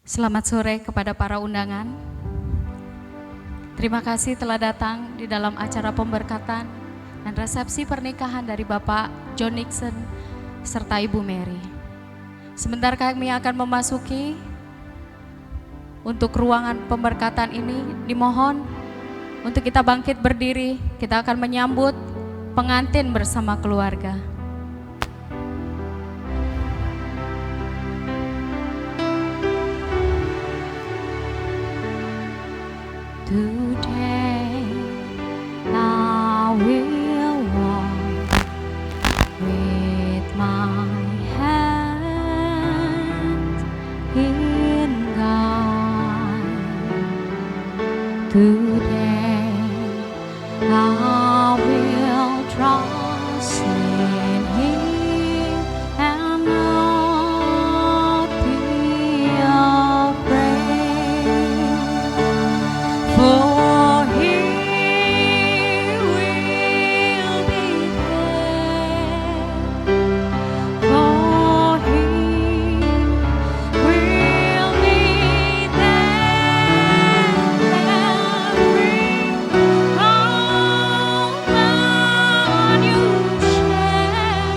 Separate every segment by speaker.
Speaker 1: Selamat sore kepada para undangan. Terima kasih telah datang di dalam acara pemberkatan dan resepsi pernikahan dari Bapak John Nixon serta Ibu Mary. Sebentar kami akan memasuki untuk ruangan pemberkatan ini. Dimohon untuk kita bangkit berdiri, kita akan menyambut pengantin bersama keluarga. Today I will walk with my hand in God. Today I will trust in Him and not be afraid. For He will be there. For He will be there. Every moment you share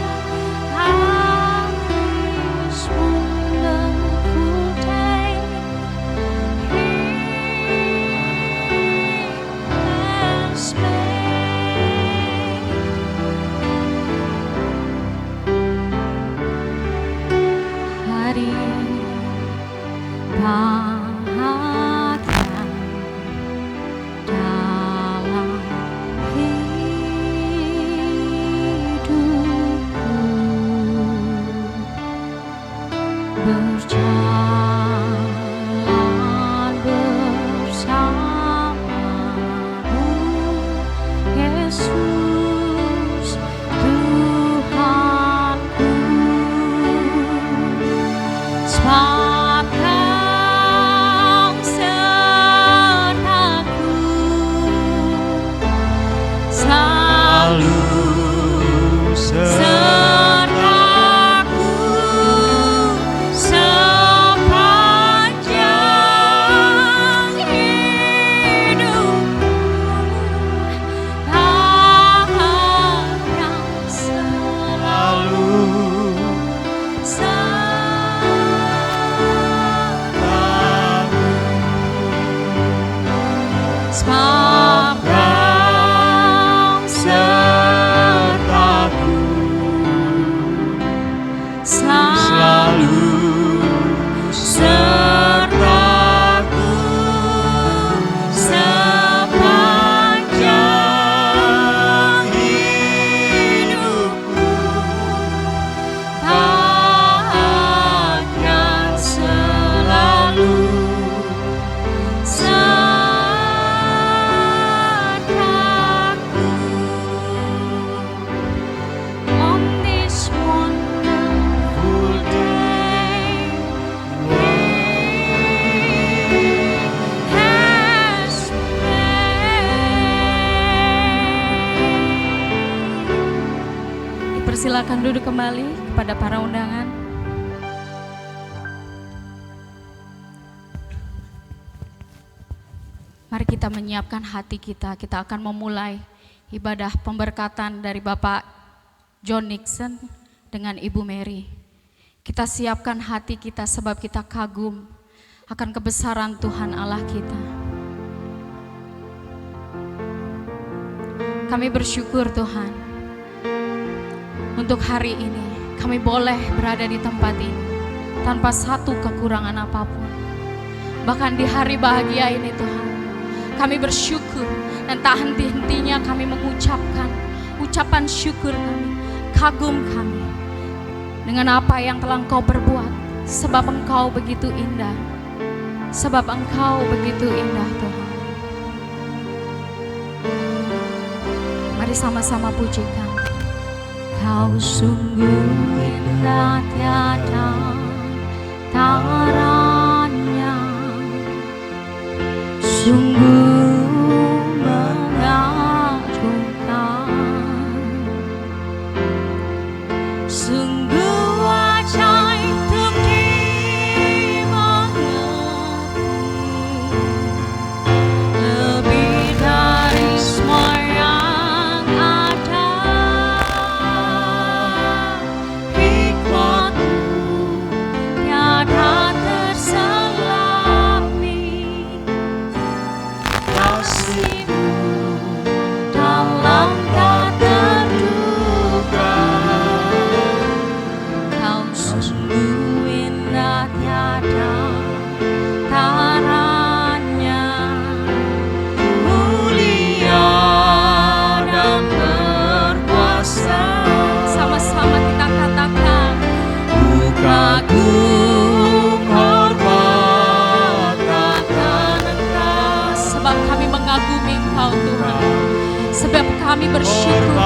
Speaker 1: on this wonderful day, He has made. Hari bahagia dalam hidupku, berjalan bersamamu, Yesus Tuhanku. Sebab Kau sertaku, selalu sertaku sepanjang hidupku. Kau yang selalu sebab Kau sertaku, selalu sertaku sepanjang hidupku. Kau yang selalu sertaku. On this wonderful day, He has made. Dipersilakan duduk kembali kepada para undangan. Mari kita menyiapkan hati kita. Kita akan memulai ibadah pemberkatan dari Bapak John Nixon dengan Ibu Mary. Kita siapkan hati kita sebab kita kagum akan kebesaran Tuhan Allah kita. Kami bersyukur Tuhan untuk hari ini kami boleh berada di tempat ini tanpa satu kekurangan apapun. Bahkan di hari bahagia ini Tuhan, kami bersyukur dan tak henti-hentinya kami mengucapkan ucapan syukur kami, kagum kami dengan apa yang telah Engkau perbuat, sebab Engkau begitu indah, sebab Engkau begitu indah Tuhan. Mari sama-sama pujikan. Kau sungguh indah tiada taranya, sungguh mengagumkan, sungguh ajaib untuk dimengerti. bersyukur.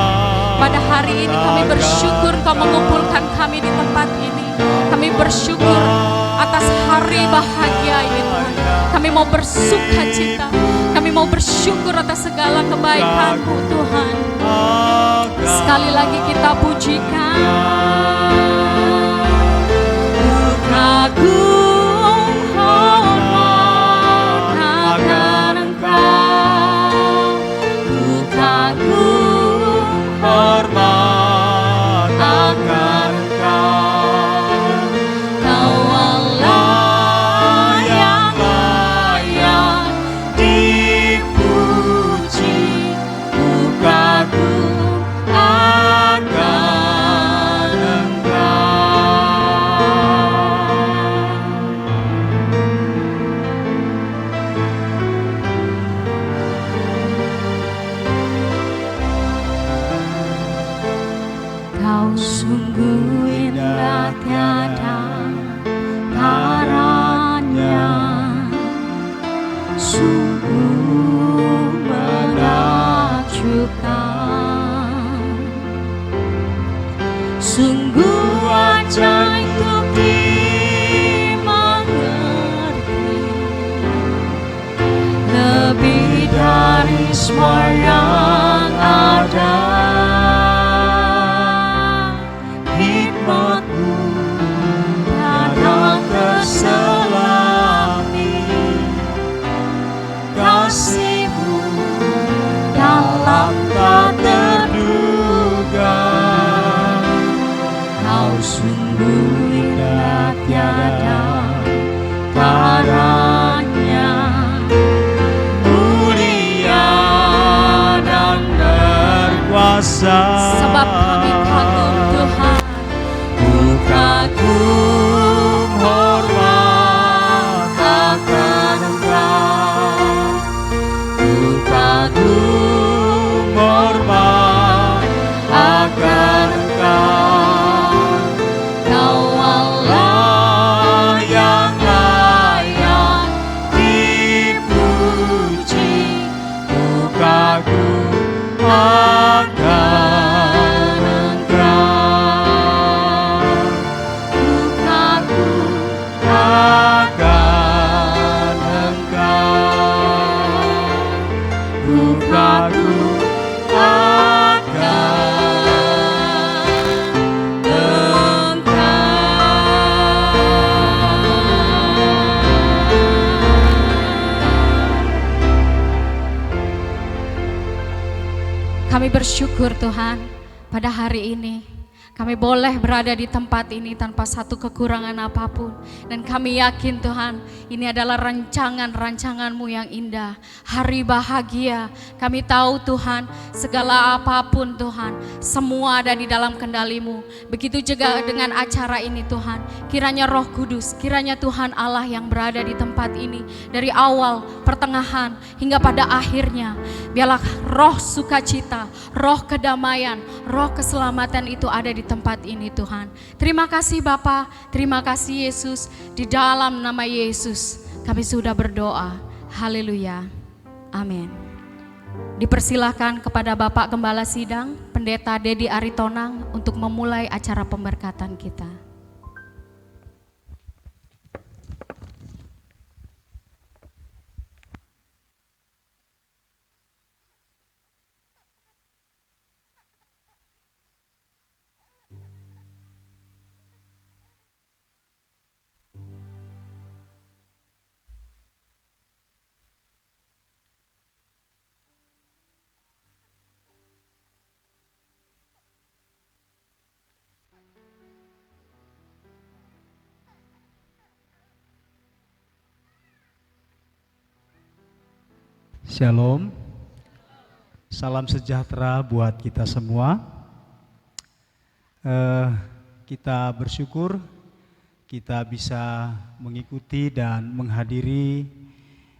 Speaker 1: Pada hari ini kami bersyukur Engkau mengumpulkan kami di tempat ini. Kami bersyukur atas hari bahagia ini Tuhan. Kami mau bersuka cita. Kami mau bersyukur atas segala kebaikan-Mu Tuhan. Sekali lagi kita pujikan. Agung hormat akan Engkau. Agung hormat akan Engkau. Kau Allah yang layak dipuji. Agung akan Kau sungguh indah tiada taranya, sungguh menakjubkan, sungguh ajaib untuk dimengerti, lebih dari semua yang ada. Hikmat-Mu tiada terselami, kasih-Mu dalam tak terduga. Kau sungguh indah tiada taranya, mulia dan berkuasa. Sebab kami kagum Tuhan. Kagum hormat akan Engkau. Kagum hormat akan Engkau. Kau Allah yang layak dipuji. Kagum akan Kami bersyukur Tuhan, pada hari ini kami boleh berada di tempat ini tanpa satu kekurangan apapun. Dan kami yakin Tuhan, ini adalah rancangan-rancangan-Mu yang indah. Hari bahagia, kami tahu Tuhan, segala apapun Tuhan, semua ada di dalam kendali-Mu. Begitu juga dengan acara ini Tuhan, kiranya Roh Kudus, kiranya Tuhan Allah yang berada di tempat ini, dari awal, pertengahan, hingga pada akhirnya, biarlah roh sukacita, roh kedamaian, roh keselamatan itu ada di tempat ini Tuhan. Terima kasih Bapa, terima kasih Yesus. Di dalam nama Yesus kami sudah berdoa. Haleluya. Amin. Dipersilahkan kepada Bapak Gembala Sidang, Pendeta Dedi Aritonang untuk memulai acara pemberkatan kita.
Speaker 2: Shalom, salam sejahtera buat kita semua. Kita bersyukur kita bisa mengikuti dan menghadiri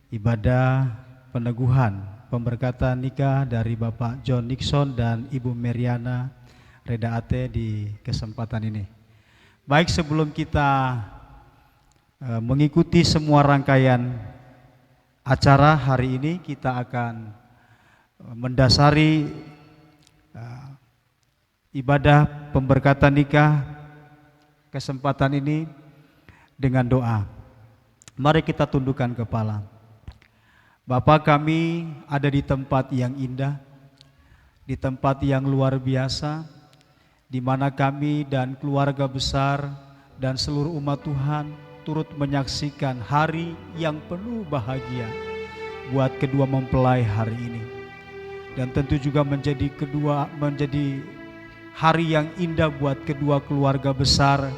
Speaker 2: ibadah peneguhan pemberkatan nikah dari Bapak John Nixon dan Ibu Meriana Reda Ate di kesempatan ini. Baik, sebelum kita mengikuti semua rangkaian acara hari ini, kita akan mendasari ibadah pemberkatan nikah kesempatan ini dengan doa. Mari kita tundukkan kepala. Bapa kami ada di tempat yang indah, di tempat yang luar biasa, di mana kami dan keluarga besar dan seluruh umat Tuhan turut menyaksikan hari yang penuh bahagia buat kedua mempelai hari ini. Dan tentu juga menjadi hari yang indah buat kedua keluarga besar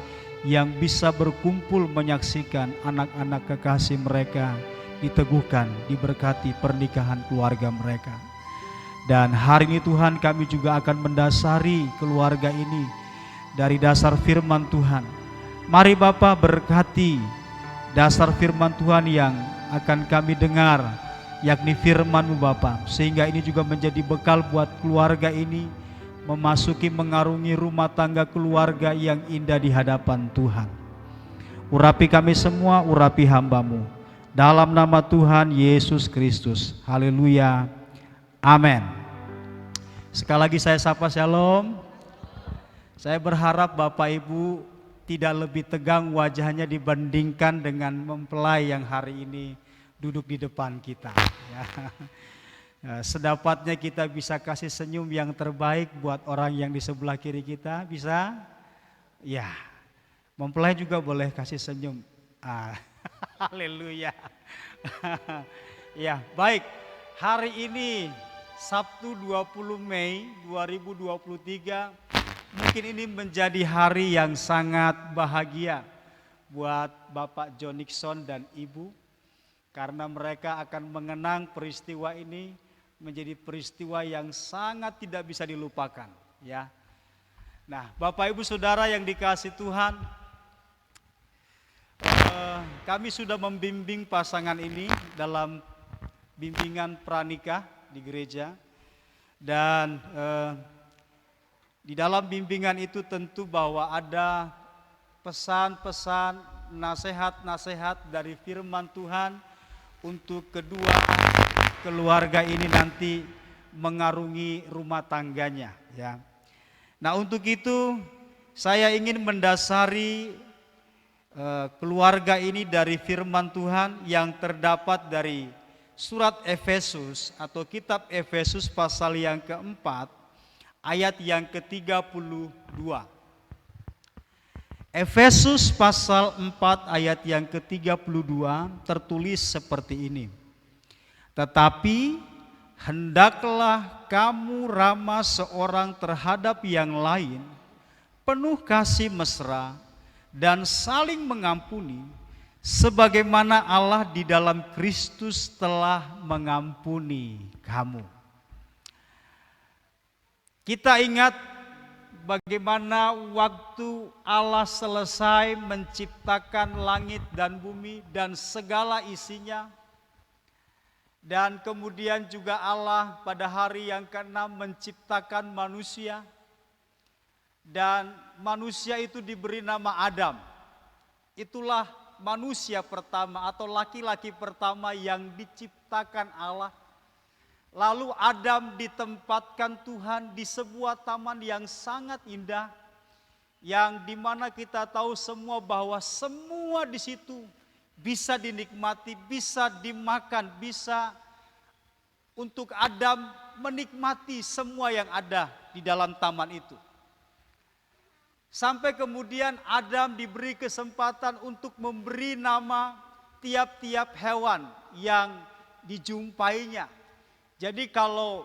Speaker 2: yang bisa berkumpul menyaksikan anak-anak kekasih mereka diteguhkan, diberkati pernikahan keluarga mereka. Dan hari ini Tuhan, kami juga akan mendasari keluarga ini dari dasar firman Tuhan. Mari Bapa berkati dasar firman Tuhan yang akan kami dengar, yakni firman-Mu Bapa, sehingga ini juga menjadi bekal buat keluarga ini memasuki mengarungi rumah tangga keluarga yang indah di hadapan Tuhan. Urapi kami semua, urapi hamba-Mu, dalam nama Tuhan Yesus Kristus. Haleluya. Amin. Sekali lagi saya sapa shalom. Saya berharap Bapak Ibu tidak lebih tegang wajahnya dibandingkan dengan mempelai yang hari ini duduk di depan kita. Ya. Sedapatnya kita bisa kasih senyum yang terbaik buat orang yang di sebelah kiri kita. Bisa? Ya. Mempelai juga boleh kasih senyum. Haleluya. Ya, baik. Hari ini Sabtu 20 Mei 2023 mungkin ini menjadi hari yang sangat bahagia buat Bapak John Nixon dan Ibu, karena mereka akan mengenang peristiwa ini menjadi peristiwa yang sangat tidak bisa dilupakan, ya. Nah, Bapak Ibu Saudara yang dikasihi Tuhan, kami sudah membimbing pasangan ini dalam bimbingan pranikah di gereja, dan di dalam bimbingan itu tentu bahwa ada pesan-pesan, nasihat-nasihat dari firman Tuhan untuk kedua keluarga ini nanti mengarungi rumah tangganya, ya. Nah, untuk itu saya ingin mendasari keluarga ini dari firman Tuhan yang terdapat dari surat Efesus atau kitab Efesus pasal yang keempat ayat yang ke-32. Efesus pasal 4 ayat yang ke-32 tertulis seperti ini. Tetapi hendaklah kamu ramah seorang terhadap yang lain, penuh kasih mesra dan saling mengampuni, sebagaimana Allah di dalam Kristus telah mengampuni kamu. Kita ingat bagaimana waktu Allah selesai menciptakan langit dan bumi dan segala isinya, dan kemudian juga Allah pada hari yang ke-6 menciptakan manusia, dan manusia itu diberi nama Adam. Itulah manusia pertama atau laki-laki pertama yang diciptakan Allah. Lalu Adam ditempatkan Tuhan di sebuah taman yang sangat indah, yang dimana kita tahu semua bahwa semua di situ bisa dinikmati, bisa dimakan, bisa untuk Adam menikmati semua yang ada di dalam taman itu. Sampai kemudian Adam diberi kesempatan untuk memberi nama tiap-tiap hewan yang dijumpainya. Jadi kalau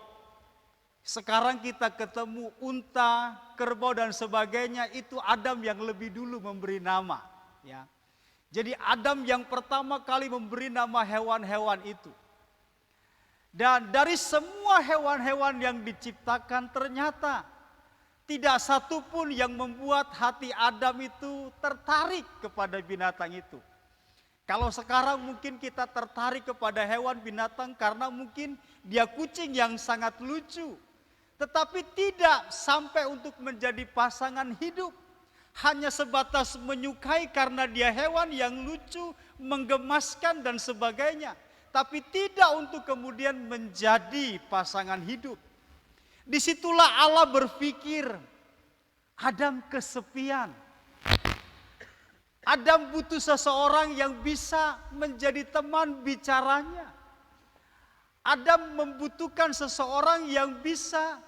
Speaker 2: sekarang kita ketemu unta, kerbau dan sebagainya, itu Adam yang lebih dulu memberi nama, ya. Jadi Adam yang pertama kali memberi nama hewan-hewan itu. Dan dari semua hewan-hewan yang diciptakan, ternyata tidak satu pun yang membuat hati Adam itu tertarik kepada binatang itu. Kalau sekarang mungkin kita tertarik kepada hewan binatang karena mungkin dia kucing yang sangat lucu. Tetapi tidak sampai untuk menjadi pasangan hidup. Hanya sebatas menyukai karena dia hewan yang lucu, menggemaskan dan sebagainya. Tapi tidak untuk kemudian menjadi pasangan hidup. Disitulah Allah berpikir, Adam kesepian. Adam butuh seseorang yang bisa menjadi teman bicaranya. Adam membutuhkan seseorang yang bisa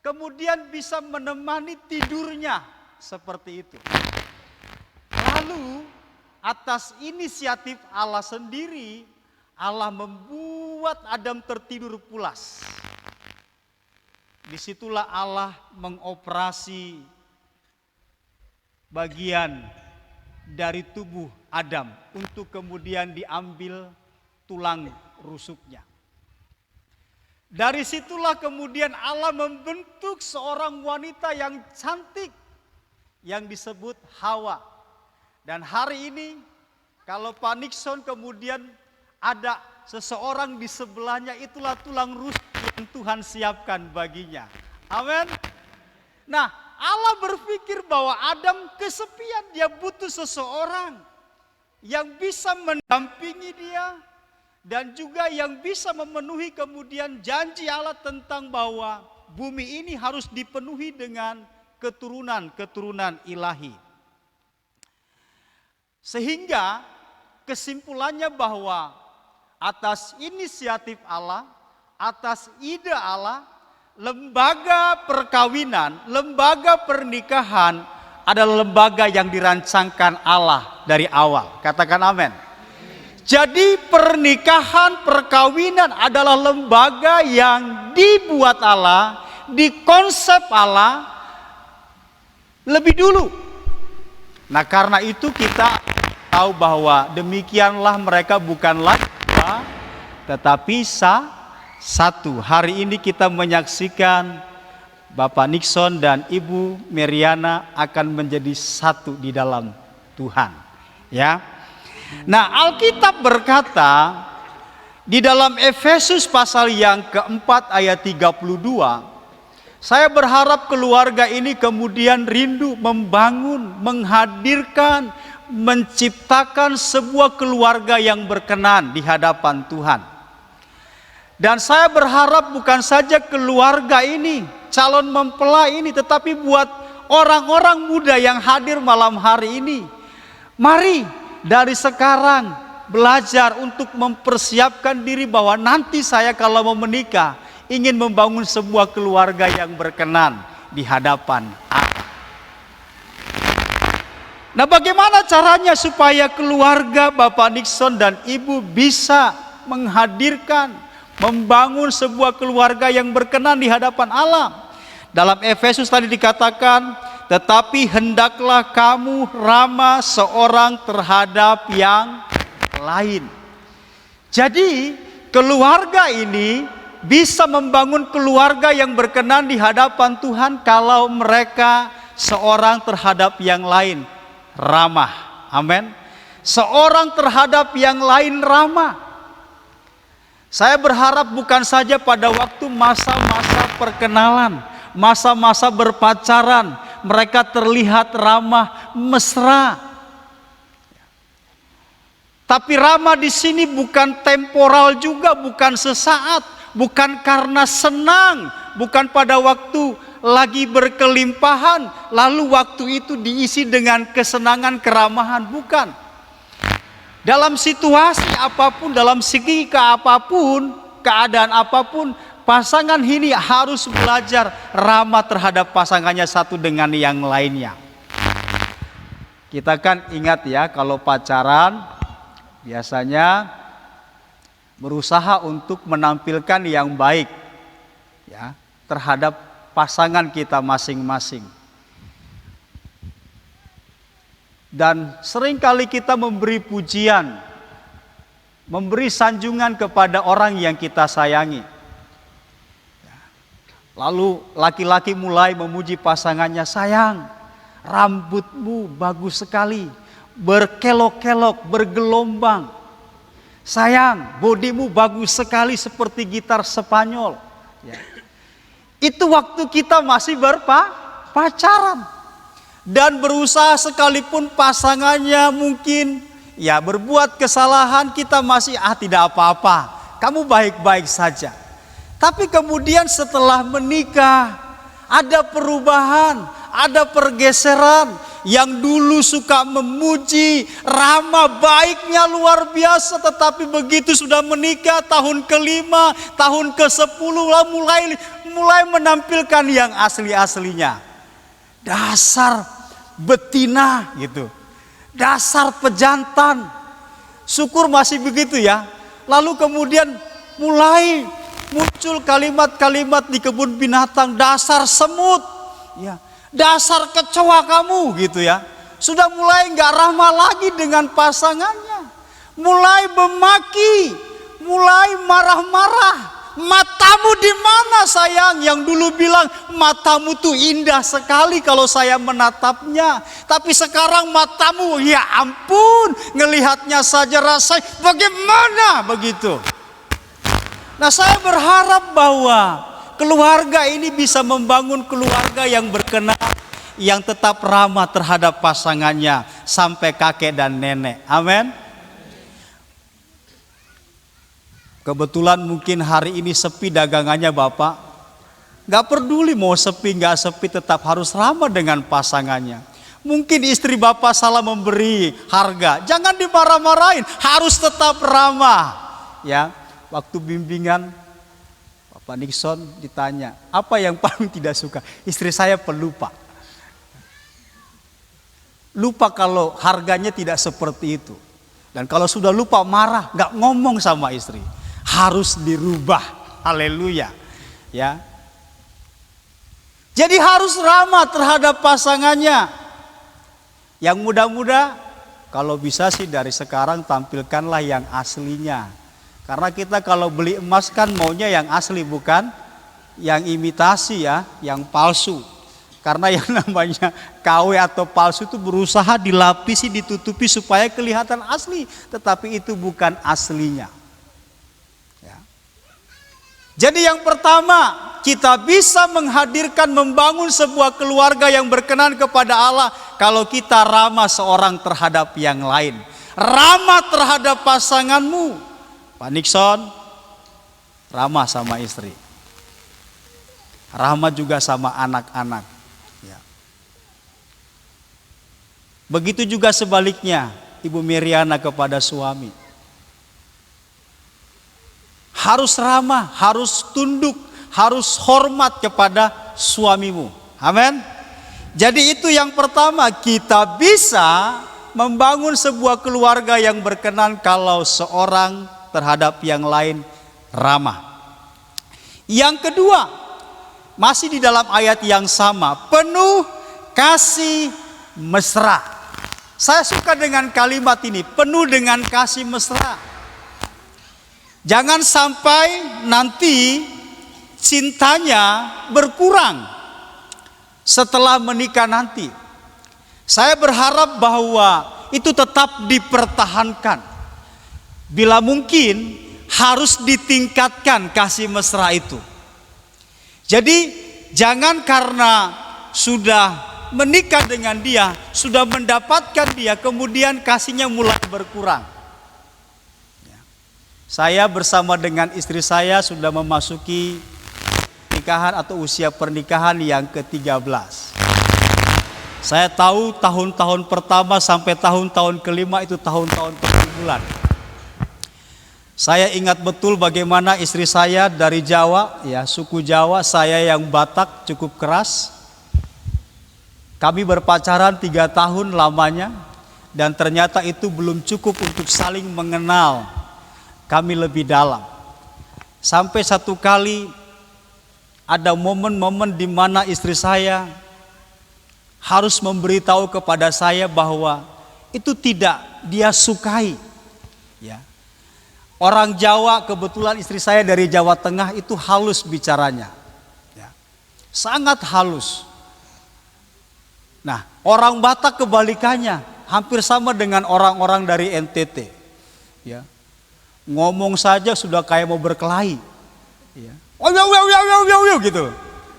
Speaker 2: kemudian bisa menemani tidurnya, seperti itu. Lalu atas inisiatif Allah sendiri, Allah membuat Adam tertidur pulas. Disitulah Allah mengoperasi bagian dari tubuh Adam untuk kemudian diambil tulang rusuknya. Dari situlah kemudian Allah membentuk seorang wanita yang cantik yang disebut Hawa. Dan hari ini kalau Pak Nixon kemudian ada seseorang di sebelahnya, itulah tulang rusuk yang Tuhan siapkan baginya. Amin. Nah, Allah berpikir bahwa Adam kesepian, dia butuh seseorang yang bisa mendampingi dia dan juga yang bisa memenuhi kemudian janji Allah tentang bahwa bumi ini harus dipenuhi dengan keturunan-keturunan ilahi. Sehingga kesimpulannya bahwa atas inisiatif Allah, atas ide Allah, lembaga perkawinan, lembaga pernikahan adalah lembaga yang dirancangkan Allah dari awal. Katakan amin. Jadi pernikahan, perkawinan adalah lembaga yang dibuat Allah, dikonsep Allah lebih dulu. Nah, karena itu kita tahu bahwa demikianlah mereka bukanlah dua, tetapi satu. Hari ini kita menyaksikan Bapak Nixon dan Ibu Meriana akan menjadi satu di dalam Tuhan. Ya. Nah, Alkitab berkata di dalam Efesus pasal yang keempat ayat 32, saya berharap keluarga ini kemudian rindu membangun, menghadirkan, menciptakan sebuah keluarga yang berkenan di hadapan Tuhan. Dan saya berharap bukan saja keluarga ini, calon mempelai ini, tetapi buat orang-orang muda yang hadir malam hari ini. Mari dari sekarang belajar untuk mempersiapkan diri bahwa nanti saya kalau mau menikah, ingin membangun sebuah keluarga yang berkenan di hadapan Allah. Nah, bagaimana caranya supaya keluarga Bapak Nixon dan Ibu bisa menghadirkan, membangun sebuah keluarga yang berkenan di hadapan Allah? Dalam Efesus tadi dikatakan, tetapi hendaklah kamu ramah seorang terhadap yang lain. Jadi keluarga ini bisa membangun keluarga yang berkenan di hadapan Tuhan kalau mereka seorang terhadap yang lain ramah. Amin. Seorang terhadap yang lain ramah. Saya berharap bukan saja pada waktu masa-masa perkenalan, masa-masa berpacaran, mereka terlihat ramah, mesra. Tapi ramah di sini bukan temporal juga, bukan sesaat, bukan karena senang, bukan pada waktu lagi berkelimpahan, lalu waktu itu diisi dengan kesenangan, keramahan, bukan. Dalam situasi apapun, dalam segi apapun, keadaan apapun, pasangan ini harus belajar ramah terhadap pasangannya satu dengan yang lainnya. Kita kan ingat ya, kalau pacaran biasanya berusaha untuk menampilkan yang baik ya terhadap pasangan kita masing-masing. Dan seringkali kita memberi pujian, memberi sanjungan kepada orang yang kita sayangi. Lalu laki-laki mulai memuji pasangannya, sayang, rambutmu bagus sekali, berkelok-kelok, bergelombang. Sayang, bodimu bagus sekali seperti gitar Spanyol. Ya. Itu waktu kita masih berpacaran. Dan berusaha sekalipun pasangannya mungkin ya berbuat kesalahan, kita masih tidak apa-apa, kamu baik-baik saja. Tapi kemudian setelah menikah ada perubahan, ada pergeseran. Yang dulu suka memuji, ramah, baiknya luar biasa, tetapi begitu sudah menikah tahun ke-5, tahun ke-10 mulai menampilkan yang asli-aslinya. Dasar betina gitu. Dasar pejantan. Syukur masih begitu ya. Lalu kemudian mulai muncul kalimat-kalimat di kebun binatang, dasar semut. Ya. Dasar kecoa kamu gitu ya. Sudah mulai gak ramah lagi dengan pasangannya. Mulai memaki, mulai marah-marah. Matamu di mana sayang? Yang dulu bilang matamu tuh indah sekali kalau saya menatapnya. Tapi sekarang matamu, ya ampun, ngelihatnya saja rasanya bagaimana begitu. Nah, saya berharap bahwa keluarga ini bisa membangun keluarga yang berkenan, yang tetap ramah terhadap pasangannya sampai kakek dan nenek. Amin. Kebetulan mungkin hari ini sepi dagangannya Bapak. Gak peduli mau sepi gak sepi, tetap harus ramah dengan pasangannya. Mungkin istri Bapak salah memberi harga, jangan dimarah-marahin, harus tetap ramah. Ya, waktu bimbingan Pak Nixon ditanya, apa yang paling tidak suka? Istri saya pelupa. Lupa kalau harganya tidak seperti itu. Dan kalau sudah lupa marah, gak ngomong sama istri. Harus dirubah. Haleluya. Ya. Jadi harus ramah terhadap pasangannya. Yang muda-muda, kalau bisa sih dari sekarang tampilkanlah yang aslinya. Karena kita kalau beli emas kan maunya yang asli, bukan yang imitasi ya, yang palsu. Karena yang namanya KW atau palsu itu berusaha dilapisi, ditutupi supaya kelihatan asli. Tetapi itu bukan aslinya. Ya. Jadi yang pertama, kita bisa menghadirkan, membangun sebuah keluarga yang berkenan kepada Allah kalau kita ramah seorang terhadap yang lain. Ramah terhadap pasanganmu. Pak Nixon, ramah sama istri. Ramah juga sama anak-anak. Ya. Begitu juga sebaliknya, Ibu Miriana kepada suami. Harus ramah, harus tunduk, harus hormat kepada suamimu. Amin. Jadi itu yang pertama, kita bisa membangun sebuah keluarga yang berkenan kalau seorang terhadap yang lain ramah. Yang kedua, masih di dalam ayat yang sama, penuh kasih mesra. Saya suka dengan kalimat ini, penuh dengan kasih mesra. Jangan sampai nanti cintanya berkurang setelah menikah nanti. Saya berharap bahwa itu tetap dipertahankan. Bila mungkin harus ditingkatkan kasih mesra itu. Jadi jangan karena sudah menikah dengan dia, sudah mendapatkan dia, kemudian kasihnya mulai berkurang. Ya. Saya bersama dengan istri saya sudah memasuki nikahan atau usia pernikahan yang ke-13. Saya tahu tahun-tahun pertama sampai tahun-tahun kelima itu tahun-tahun pergumulan. Saya ingat betul bagaimana istri saya dari Jawa, ya suku Jawa, saya yang Batak cukup keras. Kami berpacaran 3 tahun lamanya dan ternyata itu belum cukup untuk saling mengenal kami lebih dalam. Sampai satu kali ada momen-momen di mana istri saya harus memberitahu kepada saya bahwa itu tidak dia sukai. Ya. Orang Jawa, kebetulan istri saya dari Jawa Tengah, itu halus bicaranya. Ya. Sangat halus. Nah, orang Batak kebalikannya, hampir sama dengan orang-orang dari NTT. Ya. Ngomong saja sudah kayak mau berkelahi. Ya. Gitu.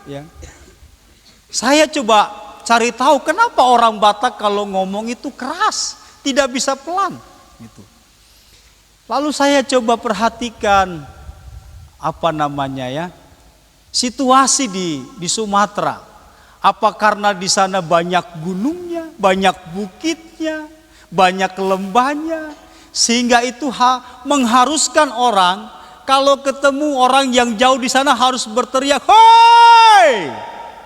Speaker 2: Ya. Saya coba cari tahu kenapa orang Batak kalau ngomong itu keras, tidak bisa pelan. Gitu. Lalu saya coba perhatikan situasi di Sumatera. Apa karena di sana banyak gunungnya, banyak bukitnya, banyak lembahnya, sehingga itu mengharuskan orang kalau ketemu orang yang jauh di sana harus berteriak, "Hoi!"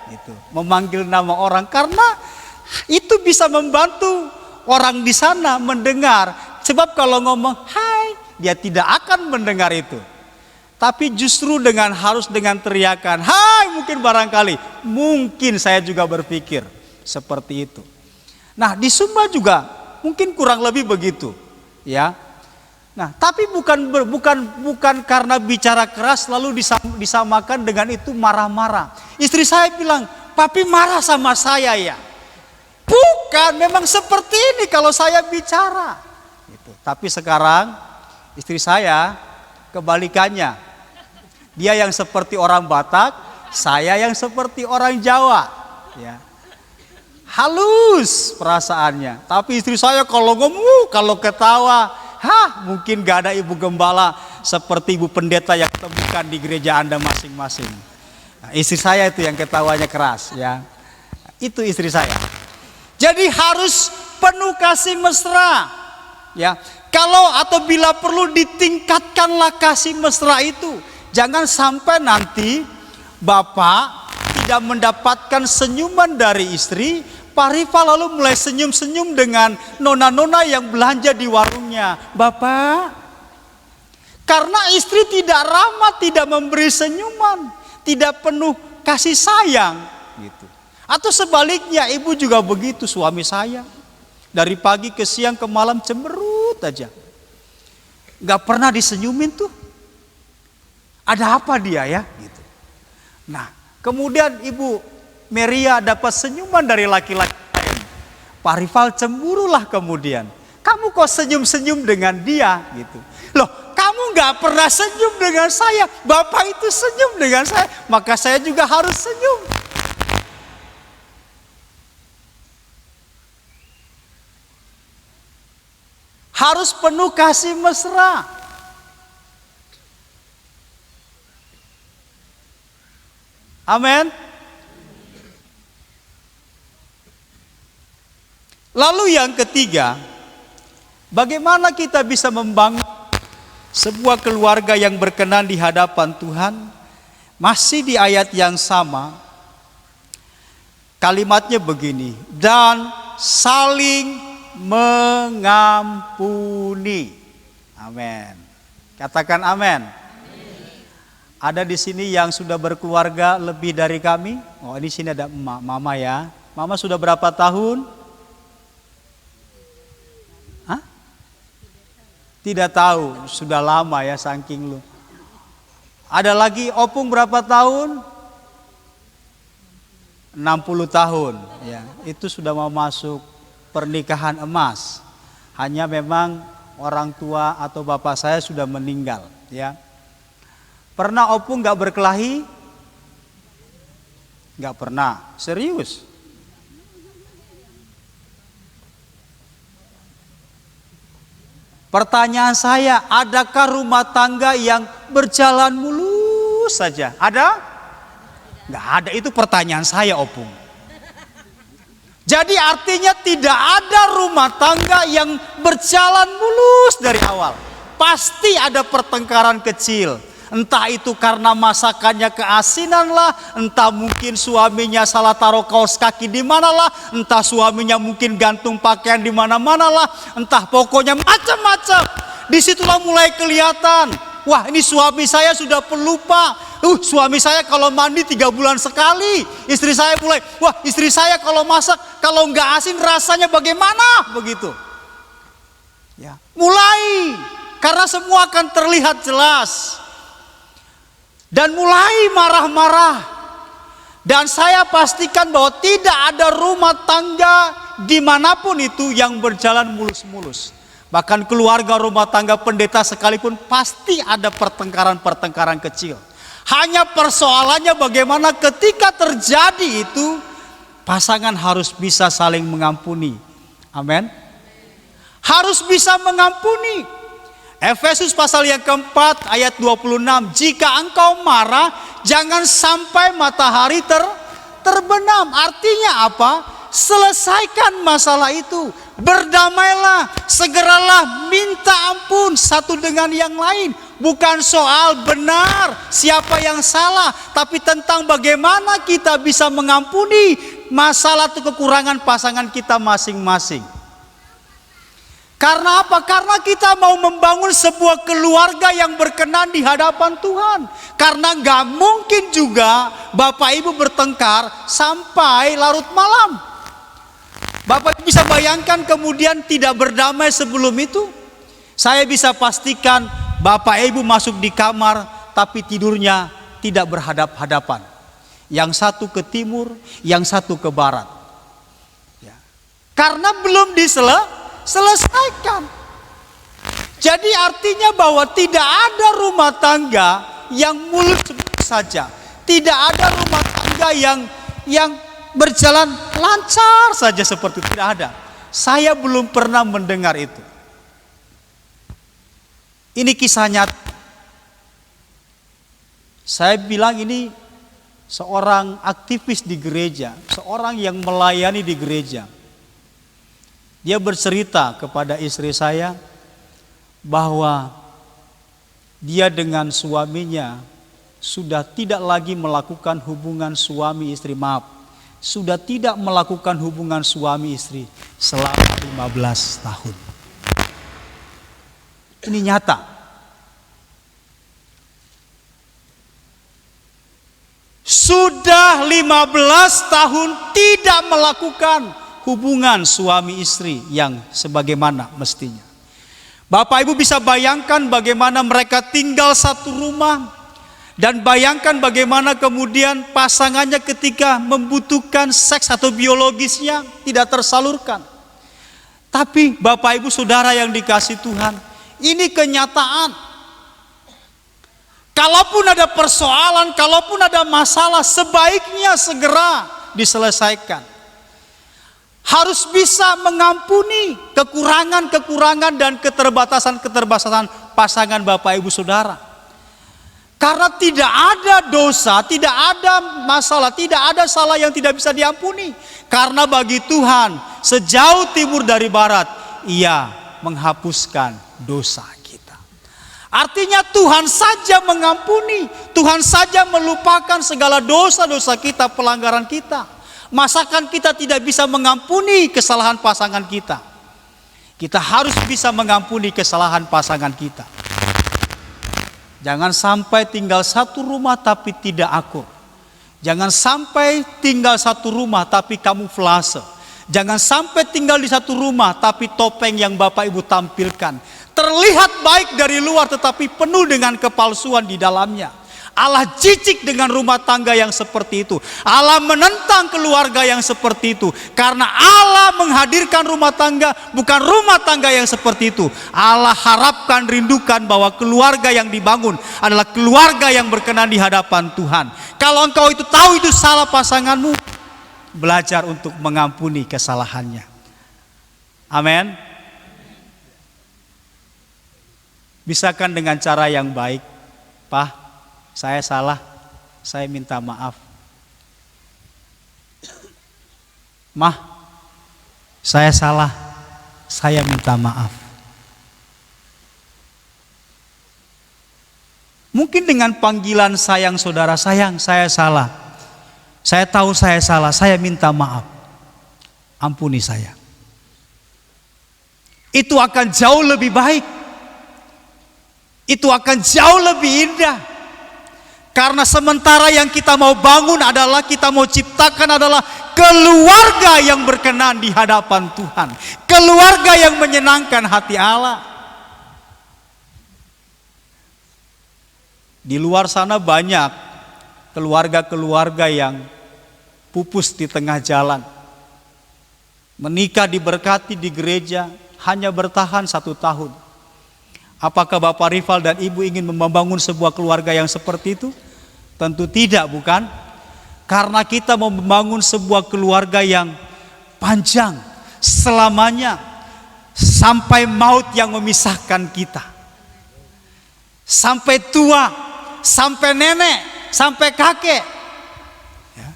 Speaker 2: Gitu, memanggil nama orang, karena itu bisa membantu orang di sana mendengar. Sebab kalau ngomong "Hai", dia tidak akan mendengar itu. Tapi justru harus dengan teriakan "Hai", mungkin saya juga berpikir seperti itu. Nah, di Sumba juga mungkin kurang lebih begitu, ya. Nah, tapi bukan karena bicara keras lalu disamakan dengan itu marah-marah. Istri saya bilang, "Papi marah sama saya ya?" Bukan, memang seperti ini kalau saya bicara. Gitu. Tapi sekarang istri saya kebalikannya. Dia yang seperti orang Batak, saya yang seperti orang Jawa. Ya. Halus perasaannya. Tapi istri saya kalau ngomong, kalau ketawa, mungkin gak ada ibu gembala seperti ibu pendeta yang temukan di gereja Anda masing-masing. Nah, istri saya itu yang ketawanya keras, ya. Itu istri saya. Jadi harus penuh kasih mesra, ya. Kalau atau bila perlu ditingkatkanlah kasih mesra itu. Jangan sampai nanti Bapak tidak mendapatkan senyuman dari istri, Pak Rifa lalu mulai senyum-senyum dengan nona-nona yang belanja di warungnya. Bapak, karena istri tidak ramah, tidak memberi senyuman, tidak penuh kasih sayang, gitu. Atau sebaliknya, ibu juga begitu, suami saya dari pagi ke siang ke malam cemberut aja, nggak pernah disenyumin tuh. Ada apa dia ya? Gitu. Nah, kemudian Ibu Meria dapat senyuman dari laki-laki lain. Pak Rifal cemburulah kemudian. Kamu kok senyum-senyum dengan dia? Gitu. Loh, kamu gak pernah senyum dengan saya. Bapak itu senyum dengan saya, maka saya juga harus senyum. Harus penuh kasih mesra. Amin. Lalu yang ketiga, bagaimana kita bisa membangun sebuah keluarga yang berkenan di hadapan Tuhan? Masih di ayat yang sama, kalimatnya begini, dan saling mengampuni. Amin. Katakan amin. Ada di sini yang sudah berkeluarga lebih dari kami? Oh, di sini ada mama ya. Mama sudah berapa tahun? Hah? Tidak tahu, sudah lama ya saking lu. Ada lagi opung berapa tahun? 60 tahun ya. Itu sudah mau masuk pernikahan emas. Hanya memang orang tua atau bapak saya sudah meninggal ya. Pernah opung gak berkelahi? Gak pernah, serius. Pertanyaan saya, adakah rumah tangga yang berjalan mulus saja? Ada? Gak ada, itu pertanyaan saya opung. Jadi artinya tidak ada rumah tangga yang berjalan mulus dari awal. Pasti ada pertengkaran kecil. Entah itu karena masakannya keasinan lah, entah mungkin suaminya salah taruh kaos kaki di mana lah, entah suaminya mungkin gantung pakaian di mana-mana lah, entah pokoknya macam-macam. Disitulah mulai kelihatan, wah ini suami saya sudah pelupa, suami saya kalau mandi 3 bulan sekali, istri saya mulai, wah istri saya kalau masak, kalau nggak asin rasanya bagaimana, begitu. Ya, mulai, karena semua akan terlihat jelas. Dan mulai marah-marah. Dan saya pastikan bahwa tidak ada rumah tangga dimanapun itu yang berjalan mulus-mulus. Bahkan keluarga rumah tangga pendeta sekalipun pasti ada pertengkaran-pertengkaran kecil. Hanya persoalannya bagaimana ketika terjadi itu, pasangan harus bisa saling mengampuni. Amin. Harus bisa mengampuni. Efesus pasal yang keempat ayat 26, jika engkau marah jangan sampai matahari terbenam. Artinya apa? Selesaikan masalah itu. Berdamailah, segeralah minta ampun satu dengan yang lain. Bukan soal benar siapa yang salah, tapi tentang bagaimana kita bisa mengampuni masalah atau kekurangan pasangan kita masing-masing. Karena apa? Karena kita mau membangun sebuah keluarga yang berkenan di hadapan Tuhan. Karena gak mungkin juga Bapak Ibu bertengkar sampai larut malam. Bapak bisa bayangkan kemudian tidak berdamai sebelum itu? Saya bisa pastikan Bapak Ibu masuk di kamar tapi tidurnya tidak berhadap-hadapan. Yang satu ke timur, yang satu ke barat. Ya. Karena belum diselesaikan. Jadi artinya bahwa tidak ada rumah tangga yang mulus saja. Tidak ada rumah tangga yang berjalan lancar saja seperti itu. Tidak ada. Saya belum pernah mendengar itu. Ini kisah nyata. Saya bilang ini seorang aktivis di gereja, seorang yang melayani di gereja. Dia bercerita kepada istri saya bahwa dia dengan suaminya sudah tidak lagi melakukan hubungan suami istri, sudah tidak melakukan hubungan suami istri selama 15 tahun. Ini nyata. Sudah 15 tahun tidak melakukan hubungan suami istri yang sebagaimana mestinya. Bapak Ibu bisa bayangkan bagaimana mereka tinggal satu rumah. Dan bayangkan bagaimana kemudian pasangannya ketika membutuhkan seks atau biologisnya tidak tersalurkan. Tapi Bapak Ibu Saudara yang dikasihi Tuhan, ini kenyataan. Kalaupun ada persoalan, kalaupun ada masalah, sebaiknya segera diselesaikan. Harus bisa mengampuni kekurangan-kekurangan dan keterbatasan-keterbatasan pasangan Bapak Ibu Saudara. Karena tidak ada dosa, tidak ada masalah, tidak ada salah yang tidak bisa diampuni. Karena bagi Tuhan, sejauh timur dari barat, Ia menghapuskan dosa kita. Artinya Tuhan saja mengampuni, Tuhan saja melupakan segala dosa-dosa kita, pelanggaran kita. Masakan kita tidak bisa mengampuni kesalahan pasangan kita. Kita harus bisa mengampuni kesalahan pasangan kita. Jangan sampai tinggal satu rumah tapi tidak akur. Jangan sampai tinggal satu rumah tapi kamuflase. Jangan sampai tinggal di satu rumah tapi topeng yang Bapak Ibu tampilkan terlihat baik dari luar tetapi penuh dengan kepalsuan di dalamnya. Allah jijik dengan rumah tangga yang seperti itu. Allah menentang keluarga yang seperti itu. Karena Allah menghadirkan rumah tangga, bukan rumah tangga yang seperti itu. Allah harapkan, rindukan bahwa keluarga yang dibangun adalah keluarga yang berkenan di hadapan Tuhan. Kalau engkau itu tahu itu salah pasanganmu, belajar untuk mengampuni kesalahannya. Amin. Bisakan dengan cara yang baik, Pak, saya salah, saya minta maaf. Mah, saya salah, saya minta maaf. Mungkin dengan panggilan sayang saudara, sayang, saya salah. Saya tahu saya salah, saya minta maaf. Ampuni saya. Itu akan jauh lebih baik. Itu akan jauh lebih indah. Karena sementara yang kita mau bangun adalah, kita mau ciptakan adalah keluarga yang berkenan di hadapan Tuhan. Keluarga yang menyenangkan hati Allah. Di luar sana banyak keluarga-keluarga yang pupus di tengah jalan. Menikah diberkati di gereja hanya bertahan 1 tahun. Apakah Bapak Rival dan Ibu ingin membangun sebuah keluarga yang seperti itu? Tentu tidak, bukan? Karena kita mau membangun sebuah keluarga yang panjang, selamanya, sampai maut yang memisahkan kita. Sampai tua, sampai nenek, sampai kakek. Ya.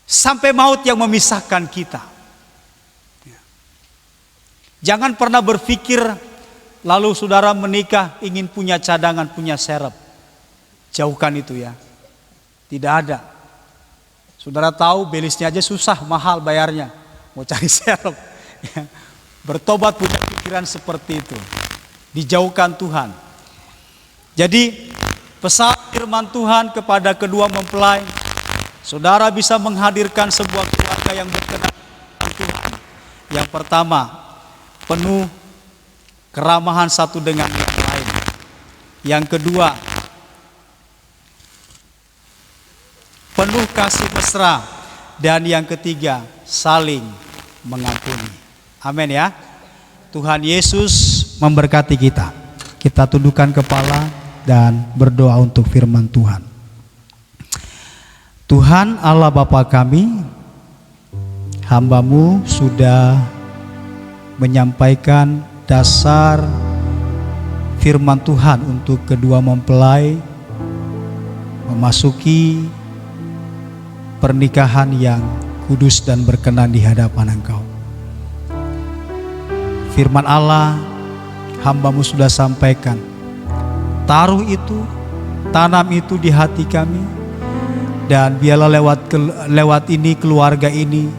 Speaker 2: sampai maut yang memisahkan kita. Jangan pernah berpikir lalu saudara menikah ingin punya cadangan, punya serep. Jauhkan itu ya. Tidak ada. Saudara tahu belisnya aja susah, mahal bayarnya. Mau cari serep. Ya. Bertobat punya pikiran seperti itu. Dijauhkan Tuhan. Jadi pesan firman Tuhan kepada kedua mempelai, saudara bisa menghadirkan sebuah keluarga yang berkenan dengan Tuhan. Yang pertama, penuh keramahan satu dengan yang lain. Yang kedua, penuh kasih mesra. Dan yang ketiga, saling mengampuni. Amin ya. Tuhan Yesus memberkati kita. Kita tundukkan kepala dan berdoa untuk firman Tuhan. Tuhan Allah Bapa kami, hamba-Mu sudah menyampaikan dasar firman Tuhan untuk kedua mempelai memasuki pernikahan yang kudus dan berkenan di hadapan Engkau. Firman Allah hamba-Mu sudah sampaikan, taruh itu, tanam itu di hati kami, dan biarlah lewat ini keluarga ini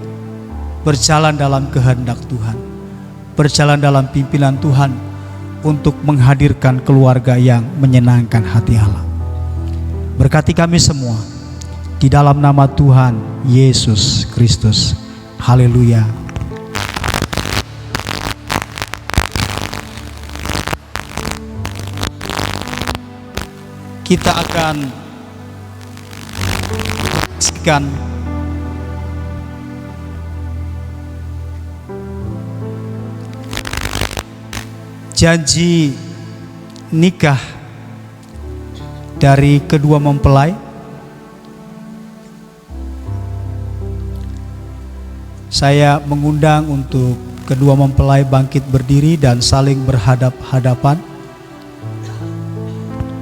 Speaker 2: berjalan dalam kehendak Tuhan, berjalan dalam pimpinan Tuhan untuk menghadirkan keluarga yang menyenangkan hati Allah. Berkati kami semua di dalam nama Tuhan Yesus Kristus. Haleluya. Kita akan menyaksikan janji nikah dari kedua mempelai. Saya mengundang untuk kedua mempelai bangkit berdiri dan saling berhadap-hadapan.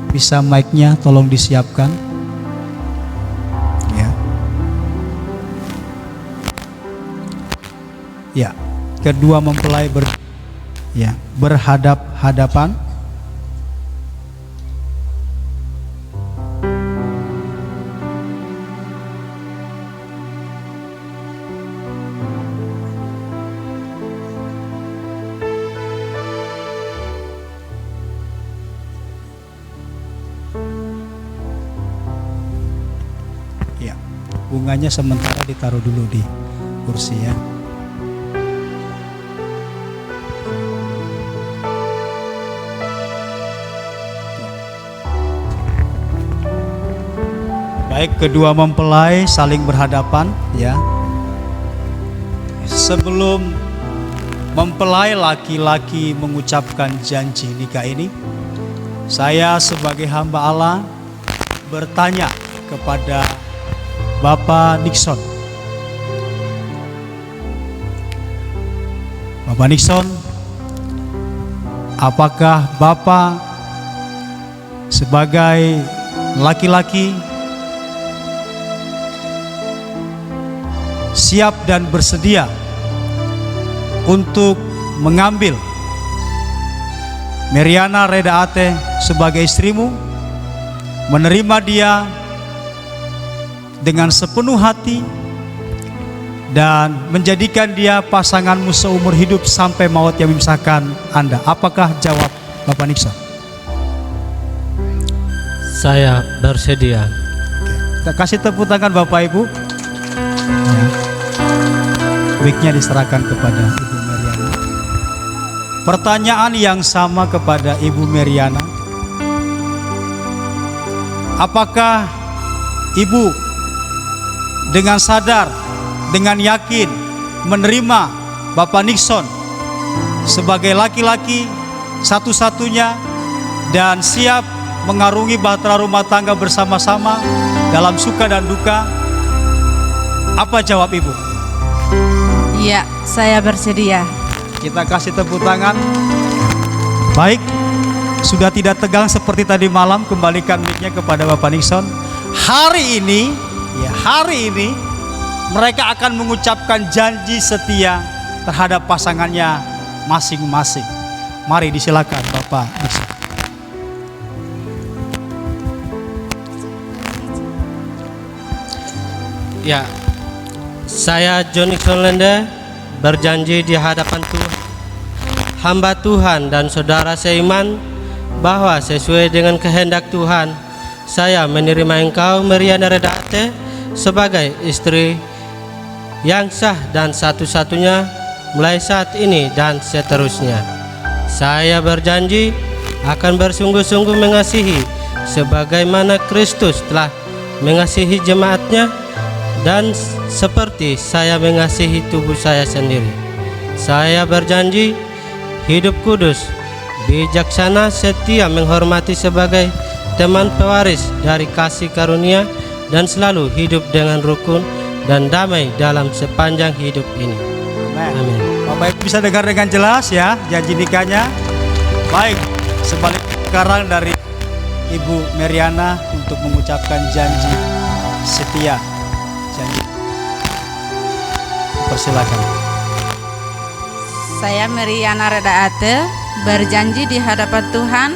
Speaker 2: Bisa mic-nya tolong disiapkan. Ya. Ya, kedua mempelai berhadap-hadapan. Bunganya sementara ditaruh dulu di kursi ya. Baik, kedua mempelai saling berhadapan ya. Sebelum mempelai laki-laki mengucapkan janji nikah ini, saya sebagai hamba Allah bertanya kepada Bapak Nixon. Bapak Nixon, apakah Bapak sebagai laki-laki siap dan bersedia untuk mengambil Meriana Redaate sebagai istrimu, menerima dia dengan sepenuh hati dan menjadikan dia pasanganmu seumur hidup sampai maut yang memisahkan Anda? Apakah jawab Bapak Nixon?
Speaker 3: Saya bersedia.
Speaker 2: Kita kasih tepuk tangan Bapak Ibu. Ya. Mic-nya diserahkan kepada Ibu Meriana. Pertanyaan yang sama kepada Ibu Meriana. Apakah Ibu dengan sadar, dengan yakin menerima Bapak Nixon sebagai laki-laki satu-satunya dan siap mengarungi bahtera rumah tangga bersama-sama dalam suka dan duka? Apa jawab Ibu?
Speaker 4: Iya, saya bersedia.
Speaker 2: Kita kasih tepuk tangan. Baik, sudah tidak tegang seperti tadi malam, kembalikan mic-nya kepada Bapak Nixon. Hari ini mereka akan mengucapkan janji setia terhadap pasangannya masing-masing. Mari disilakan Bapak Nixon.
Speaker 3: Ya, saya John Nixon Lenda berjanji di hadapan Tuhan, hamba Tuhan dan saudara seiman, bahwa sesuai dengan kehendak Tuhan, saya menerima engkau Meriana Redate sebagai istri yang sah dan satu-satunya mulai saat ini dan seterusnya. Saya berjanji akan bersungguh-sungguh mengasihi sebagaimana Kristus telah mengasihi jemaatnya, dan seperti saya mengasihi tubuh saya sendiri. Saya berjanji hidup kudus, bijaksana, setia, menghormati sebagai teman pewaris dari kasih karunia, dan selalu hidup dengan rukun dan damai dalam sepanjang hidup ini. Amin.
Speaker 2: Bapak Ibu bisa dengar dengan jelas ya janji nikahnya. Baik, sebalik sekarang dari Ibu Meriana untuk mengucapkan janji setia. Janji. Persilakan.
Speaker 4: Saya Meriana Redate berjanji di hadapan Tuhan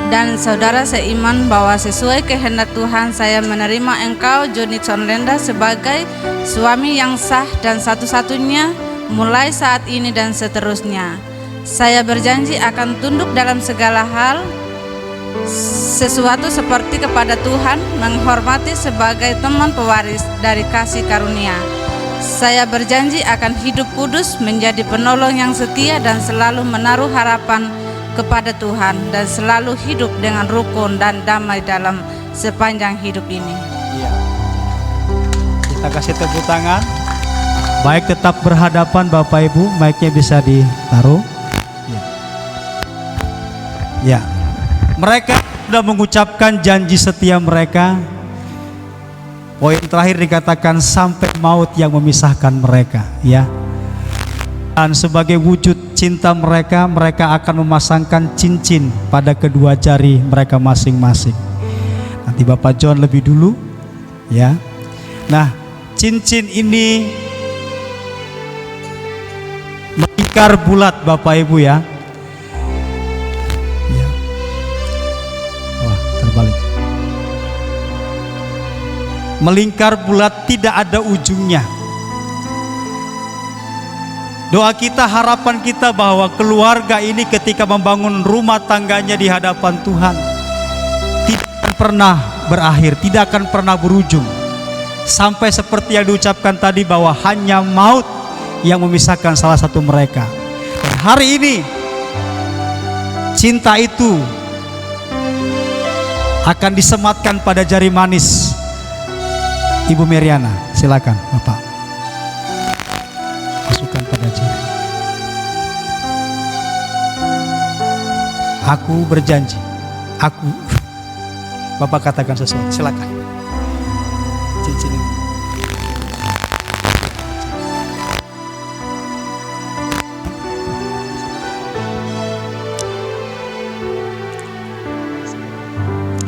Speaker 4: dan saudara seiman bahwa sesuai kehendak Tuhan saya menerima engkau John Nixon Lenda sebagai suami yang sah dan satu-satunya mulai saat ini dan seterusnya. Saya berjanji akan tunduk dalam segala hal, sesuatu seperti kepada Tuhan, menghormati sebagai teman pewaris dari kasih karunia. Saya berjanji akan hidup kudus, menjadi penolong yang setia dan selalu menaruh harapan kepada Tuhan, dan selalu hidup dengan rukun dan damai dalam sepanjang hidup ini.
Speaker 2: Iya. Kita kasih tepuk tangan. Baik, tetap berhadapan Bapak Ibu, mic-nya bisa ditaruh. Ya. Ya. Mereka sudah mengucapkan janji setia mereka. Poin terakhir dikatakan sampai maut yang memisahkan mereka, ya. Dan sebagai wujud cinta mereka, mereka akan memasangkan cincin pada kedua jari mereka masing-masing. Nanti Bapak John lebih dulu, ya. Nah, cincin ini melingkar bulat Bapak Ibu ya. Ya. Wah, terbalik. Melingkar bulat, tidak ada ujungnya. Doa kita, harapan kita bahwa keluarga ini ketika membangun rumah tangganya di hadapan Tuhan tidak akan pernah berakhir, tidak akan pernah berujung. Sampai seperti yang diucapkan tadi bahwa hanya maut yang memisahkan salah satu mereka. Dan hari ini cinta itu akan disematkan pada jari manis Ibu Meriana. Silakan Bapak, masukkan pada jari. Aku berjanji, aku. Bapak katakan sesuatu, silakan. Cincin ini.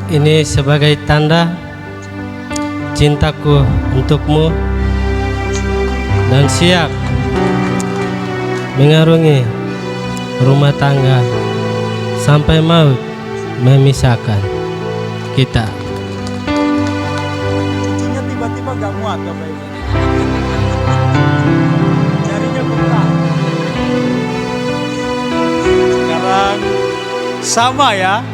Speaker 3: Ini sebagai tanda cintaku untukmu dan siap mengarungi rumah tangga sampai maut memisahkan kita.
Speaker 2: Cincinnya tiba-tiba gak muat Bapak Ibu. Jarinya bengkak. Sekarang sama ya.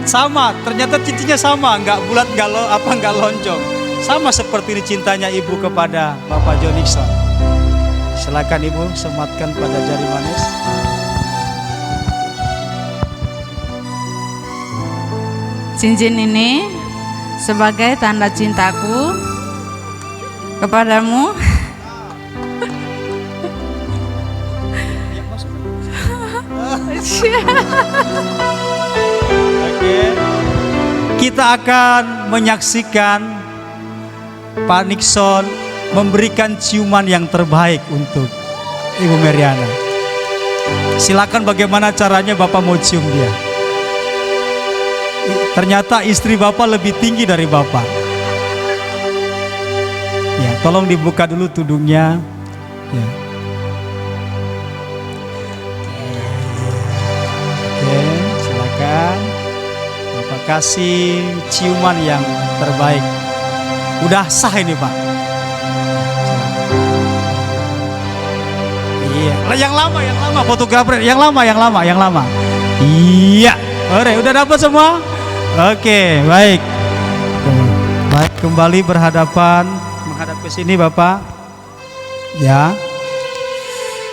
Speaker 2: Sama, ternyata cincinnya sama, nggak bulat, nggak lonjong. Sama seperti ini cintanya Ibu kepada Bapak John Nixon. Silakan Ibu sematkan pada jari manis.
Speaker 4: Cincin ini sebagai tanda cintaku kepadamu.
Speaker 2: Kita akan menyaksikan Pak Nixon memberikan ciuman yang terbaik untuk Ibu Meriana. Silakan, bagaimana caranya Bapak mau cium dia? Ternyata istri Bapak lebih tinggi dari Bapak. Ya, tolong dibuka dulu tudungnya. Ya. Oke, silakan. Bapak kasih ciuman yang terbaik. Udah sah ini, Pak. Iya, yang lama, fotografer, yang lama. Iya, udah dapat semua. Oke, baik. Baik, kembali menghadap ke sini, Bapak. Ya.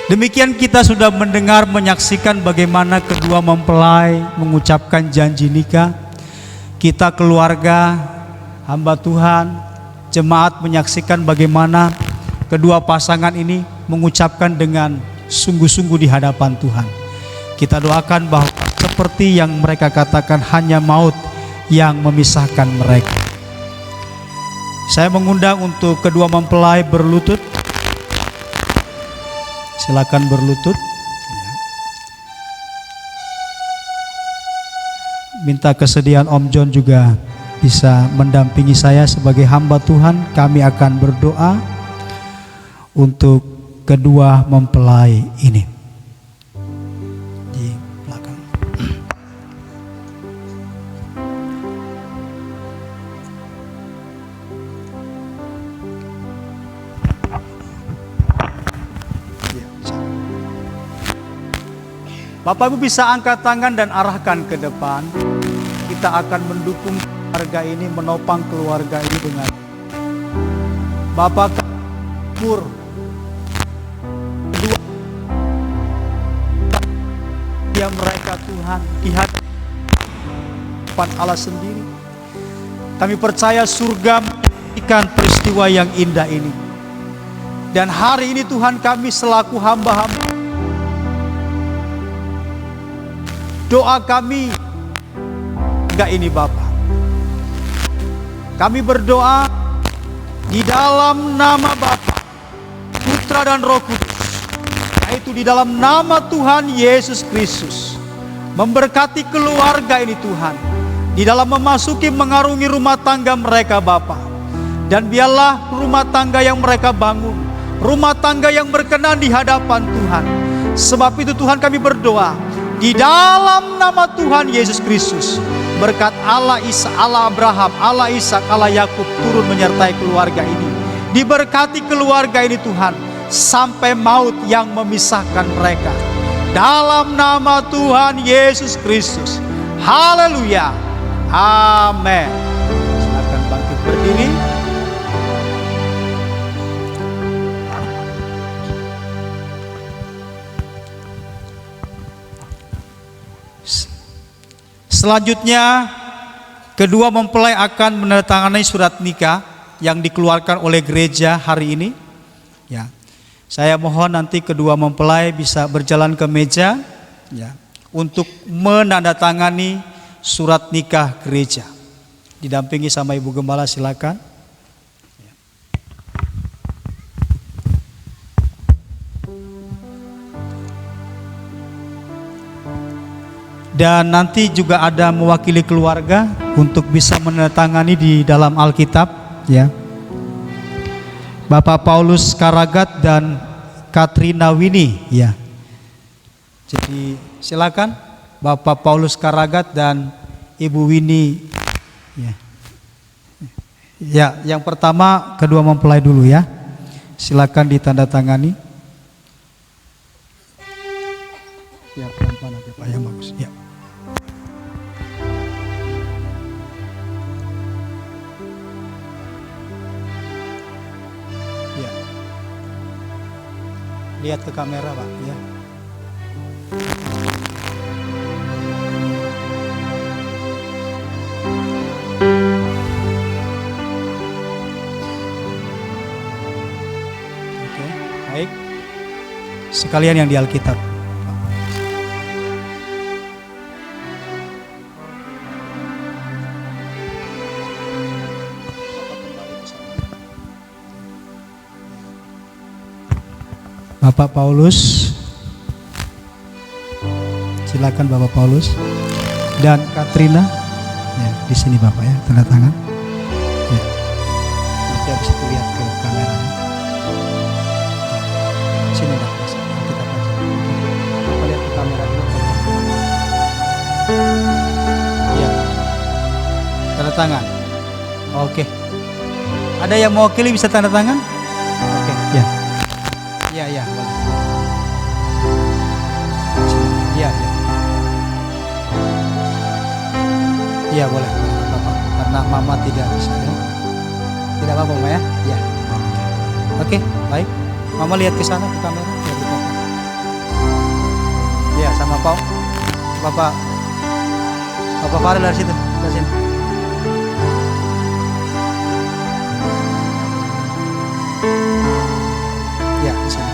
Speaker 2: Demikian kita sudah mendengar, menyaksikan bagaimana kedua mempelai mengucapkan janji nikah. Kita keluarga, hamba Tuhan, jemaat menyaksikan bagaimana kedua pasangan ini mengucapkan dengan sungguh-sungguh di hadapan Tuhan. Kita doakan bahwa seperti yang mereka katakan, hanya maut yang memisahkan mereka. Saya mengundang untuk kedua mempelai berlutut. Silakan berlutut. Minta kesediaan Om John juga bisa mendampingi saya sebagai hamba Tuhan. Kami akan berdoa untuk kedua mempelai ini. Di belakang. Bapak Ibu bisa angkat tangan dan arahkan ke depan. Kita akan mendukung keluarga ini, menopang keluarga ini dengan Bapak Pur. Kedua yang mereka Tuhan di hadapan Allah sendiri. Kami percaya surga menyaksikan peristiwa yang indah ini. Dan hari ini Tuhan, kami selaku hamba-hamba, doa kami enggak ini Bapak. Kami berdoa di dalam nama Bapa, Putra dan Roh Kudus, yaitu di dalam nama Tuhan Yesus Kristus. Memberkati keluarga ini Tuhan, di dalam memasuki mengarungi rumah tangga mereka Bapa. Dan biarlah rumah tangga yang mereka bangun, rumah tangga yang berkenan di hadapan Tuhan. Sebab itu Tuhan, kami berdoa di dalam nama Tuhan Yesus Kristus, berkat Allah Isa, Allah Abraham, Allah Ishak, Allah Yakub turun menyertai keluarga ini. Diberkati keluarga ini Tuhan, sampai maut yang memisahkan mereka. Dalam nama Tuhan Yesus Kristus. Haleluya. Amin. Silakan bangkit berdiri. Selanjutnya, kedua mempelai akan menandatangani surat nikah yang dikeluarkan oleh gereja hari ini. Ya, saya mohon nanti kedua mempelai bisa berjalan ke meja, ya, untuk menandatangani surat nikah gereja. Didampingi sama Ibu Gembala, silakan. Dan nanti juga ada mewakili keluarga untuk bisa menandatangani di dalam Alkitab, ya. Bapak Paulus Karagat dan Katrina Winnie, ya. Jadi silakan Bapak Paulus Karagat dan Ibu Winnie, ya. Ya, yang pertama kedua mempelai dulu ya. Silakan ditandatangani. Ya, pelan-pelan aja Pak, yang bagus. Ya. Lihat ke kamera Pak, ya. Oke, baik. Sekalian yang di Alkitab. Bapak Paulus, silakan Bapak Paulus dan Katrina, ya, di sini Bapak ya, tanda tangan. Ya. Ya, bisa lihat ke kamera. Sini dah, kita baca. Kita lihat ke kamera dulu. Ya, tanda tangan. Oke. Ada yang mewakili bisa tanda tangan? Oke, ya. Ya, boleh. Ya. Iya boleh, apa-apa. Karena mama tidak bisa ya. Tidak apa-apa Mama ya? Ya. Oke, baik. Mama lihat ke sana ke kamera. Lihat di belakang. Ya, sama Pak. Bapak Farel dari situ, dari sini. Ya, di sini.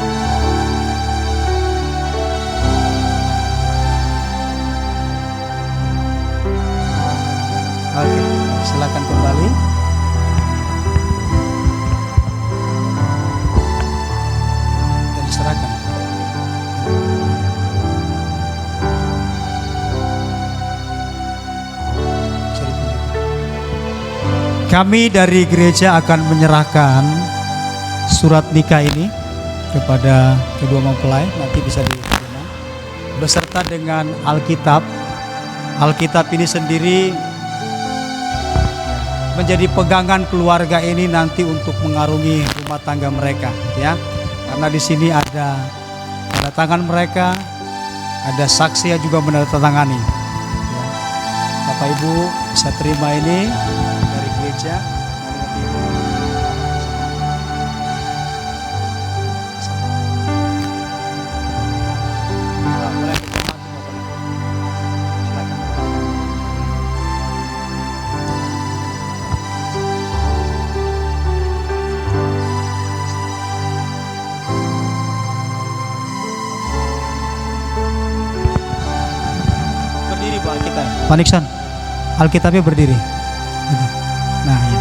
Speaker 2: Oke, silakan kembali. Dan diserahkan. Kami dari gereja akan menyerahkan surat nikah ini kepada kedua mempelai, nanti bisa diterima beserta dengan Alkitab. Alkitab ini sendiri menjadi pegangan keluarga ini nanti untuk mengarungi rumah tangga mereka, ya. Karena di sini ada tanda tangan mereka, ada saksi yang juga menandatangani. Ya. Bapak Ibu bisa terima ini dari gereja. Pak Nixon, Alkitabnya berdiri. Nah, ya.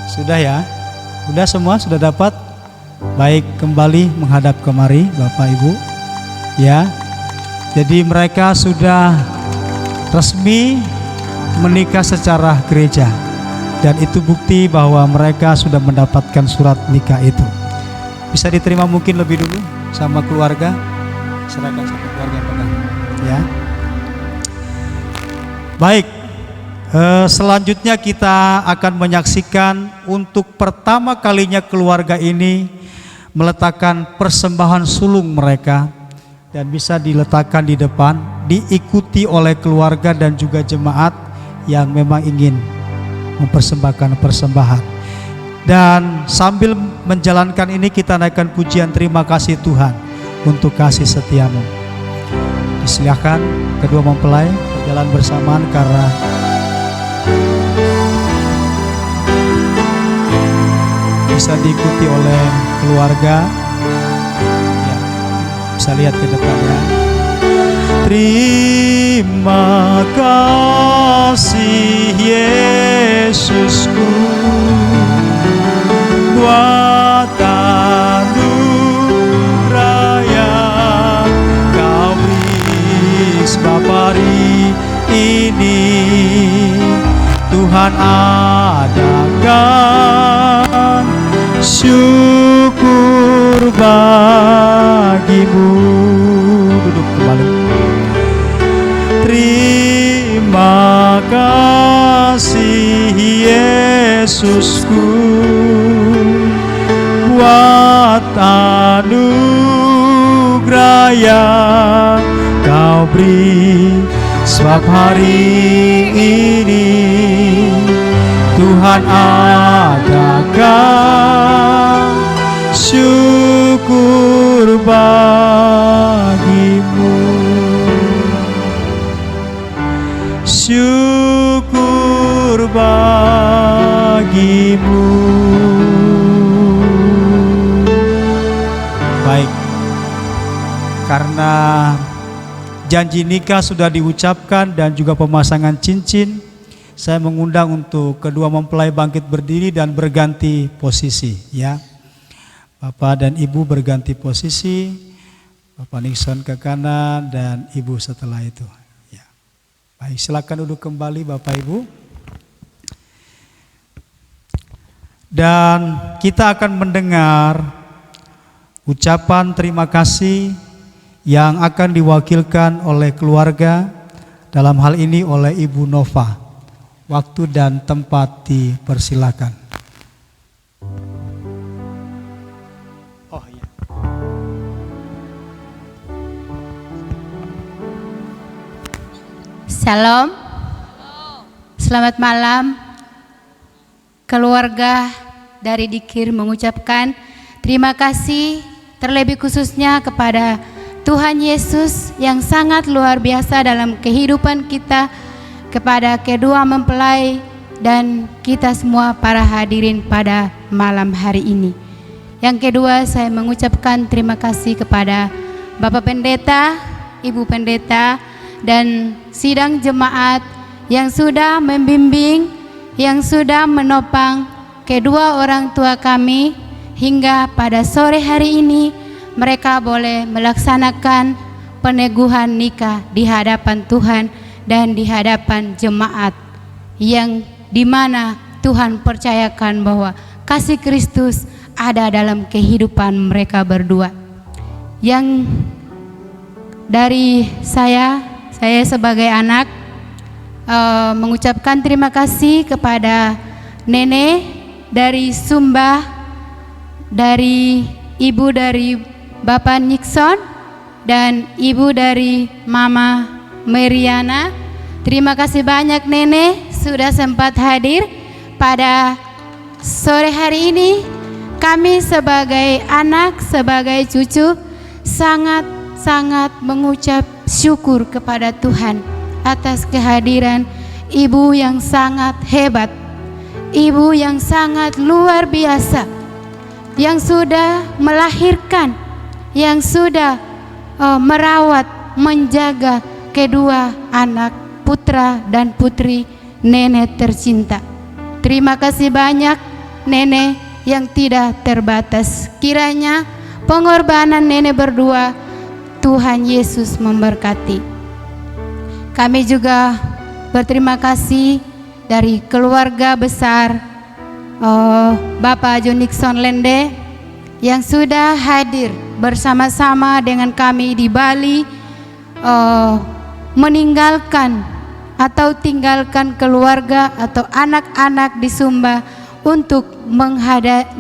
Speaker 2: Sudah ya? Sudah semua? Sudah dapat? Baik, kembali menghadap kemari Bapak Ibu. Ya. Jadi mereka sudah resmi menikah secara gereja. Dan itu bukti bahwa mereka sudah mendapatkan surat nikah itu. Bisa diterima mungkin lebih dulu sama keluarga. Serahkan sama keluarga yang pegang. Ya. Baik. Selanjutnya kita akan menyaksikan untuk pertama kalinya keluarga ini meletakkan persembahan sulung mereka dan bisa diletakkan di depan, diikuti oleh keluarga dan juga jemaat yang memang ingin mempersembahkan persembahan. Dan sambil menjalankan ini kita naikkan pujian terima kasih Tuhan untuk kasih setiamu. Disilakan kedua mempelai berjalan bersamaan karena bisa diikuti oleh keluarga. Ya, bisa lihat ke depannya. Terima kasih Yesusku buat anugerah yang Kau beri sebab hari ini Tuhan adakan syukur bagimu. Duduk kembali. Terima kasih Yesusku buat anugerah yang Kau beri sebab hari ini Tuhan adakan syukur bagimu. Syukur bagimu. Baik, karena janji nikah sudah diucapkan dan juga pemasangan cincin, saya mengundang untuk kedua mempelai bangkit berdiri dan berganti posisi, ya. Bapak dan Ibu berganti posisi Bapak Nixon ke kanan dan Ibu setelah itu. Ya. Baik, silakan duduk kembali Bapak Ibu. Dan kita akan mendengar ucapan terima kasih yang akan diwakilkan oleh keluarga, dalam hal ini oleh Ibu Nova. Waktu dan tempat dipersilakan. Oh iya.
Speaker 5: Shalom. Selamat malam. Keluarga dari Dikir mengucapkan terima kasih terlebih khususnya kepada Tuhan Yesus yang sangat luar biasa dalam kehidupan kita, kepada kedua mempelai dan kita semua para hadirin pada malam hari ini. Yang kedua, saya mengucapkan terima kasih kepada Bapak Pendeta, Ibu Pendeta, dan sidang jemaat yang sudah membimbing, yang sudah menopang kedua orang tua kami hingga pada sore hari ini mereka boleh melaksanakan peneguhan nikah di hadapan Tuhan dan di hadapan jemaat yang dimana Tuhan percayakan bahwa kasih Kristus ada dalam kehidupan mereka berdua. Yang dari saya sebagai anak mengucapkan terima kasih kepada nenek dari Sumba, dari ibu dari Bapak Nixon, dan ibu dari Mama Meriana. Terima kasih banyak nenek sudah sempat hadir pada sore hari ini. Kami sebagai anak, sebagai cucu sangat mengucap syukur kepada Tuhan atas kehadiran ibu yang sangat hebat, ibu yang sangat luar biasa, yang sudah melahirkan, yang sudah merawat, menjaga kedua anak putra dan putri nenek tercinta. Terima kasih banyak nenek yang tidak terbatas. Kiranya pengorbanan nenek berdua Tuhan Yesus memberkati. Kami juga berterima kasih dari keluarga besar Bapak John Nixon Lende yang sudah hadir bersama-sama dengan kami di Bali, meninggalkan atau tinggalkan keluarga atau anak-anak di Sumba untuk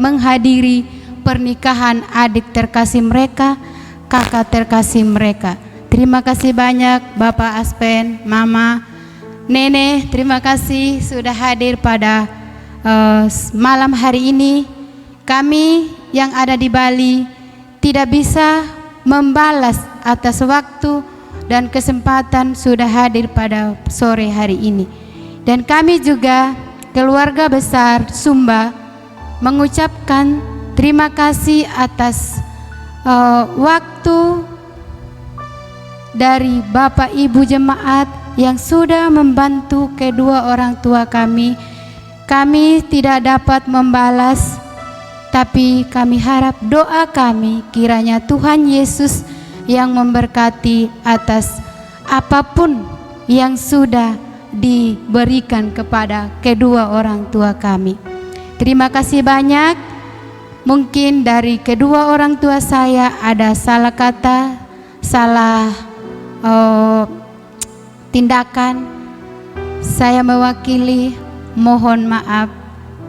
Speaker 5: menghadiri pernikahan adik terkasih mereka, kakak terkasih mereka. Terima kasih banyak Bapak Aspen, Mama, Nenek, terima kasih sudah hadir pada malam hari ini. Kami yang ada di Bali tidak bisa membalas atas waktu dan kesempatan sudah hadir pada sore hari ini. Dan kami juga keluarga besar Sumba mengucapkan terima kasih atas waktu dari Bapak Ibu jemaat yang sudah membantu kedua orang tua kami. Kami tidak dapat membalas, tapi kami harap doa kami kiranya Tuhan Yesus yang memberkati atas apapun yang sudah diberikan kepada kedua orang tua kami. Terima kasih banyak. Mungkin dari kedua orang tua saya ada salah kata, salah tindakan. Saya mewakili, mohon maaf.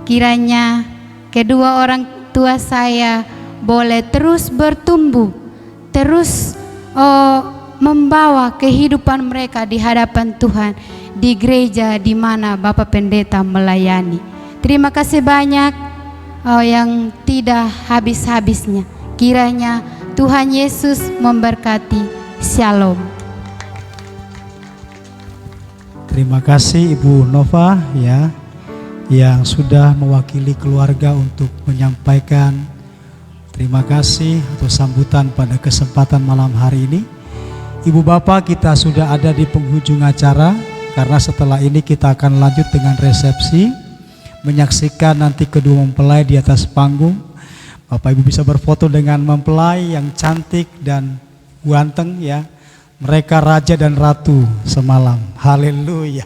Speaker 5: Kiranya kedua orang tua saya boleh terus bertumbuh, terus membawa kehidupan mereka di hadapan Tuhan di gereja di mana Bapak Pendeta melayani. Terima kasih banyak yang tidak habis-habisnya. Kiranya Tuhan Yesus memberkati. Shalom.
Speaker 2: Terima kasih Ibu Nova ya, yang sudah mewakili keluarga untuk menyampaikan terima kasih atau sambutan pada kesempatan malam hari ini. Ibu Bapak, kita sudah ada di penghujung acara, karena setelah ini kita akan lanjut dengan resepsi, menyaksikan nanti kedua mempelai di atas panggung. Bapak Ibu bisa berfoto dengan mempelai yang cantik dan ganteng ya. Mereka raja dan ratu semalam. Haleluya.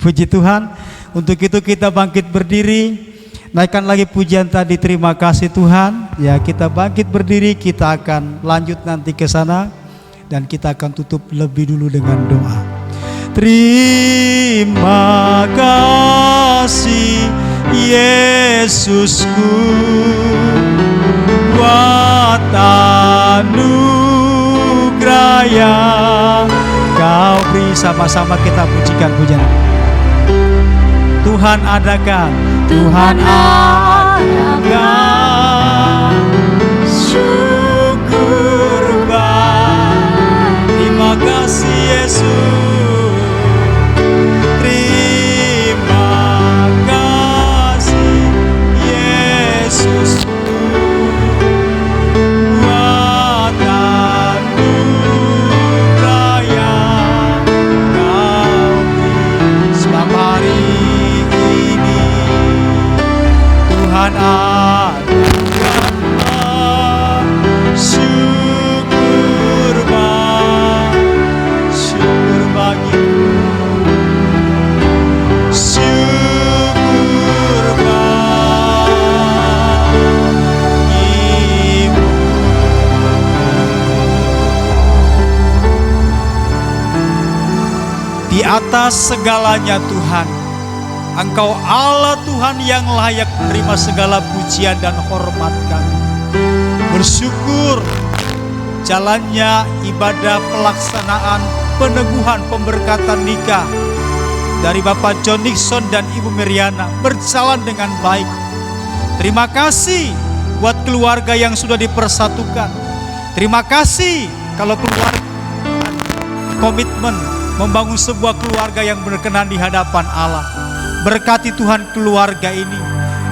Speaker 2: Puji Tuhan. Untuk itu kita bangkit berdiri. Naikkan lagi pujian tadi, terima kasih Tuhan. Ya, kita bangkit berdiri, kita akan lanjut nanti ke sana dan kita akan tutup lebih dulu dengan doa. Terima kasih Yesusku buat anugerah yang Kau beri. Sama-sama kita pujikan pujian. Tuhan adakan, Tuhan adakan, syukur Bapa. Terima kasih Yesus. Terima kasih Yesus. Buat anugerah yang Kau beri. Sebab hari ini Tuhan adakan, syukur Bapa, syukur bagimu, syukur bagimu. Di atas segalanya Tuhan, Engkau Allah Tuhan yang layak menerima segala pujian dan hormat kami. Bersyukur jalannya ibadah pelaksanaan peneguhan pemberkatan nikah dari Bapak John Nixon dan Ibu Meriana berjalan dengan baik. Terima kasih buat keluarga yang sudah dipersatukan. Terima kasih kalau keluarga komitmen membangun sebuah keluarga yang berkenan di hadapan Allah. Berkati Tuhan keluarga ini,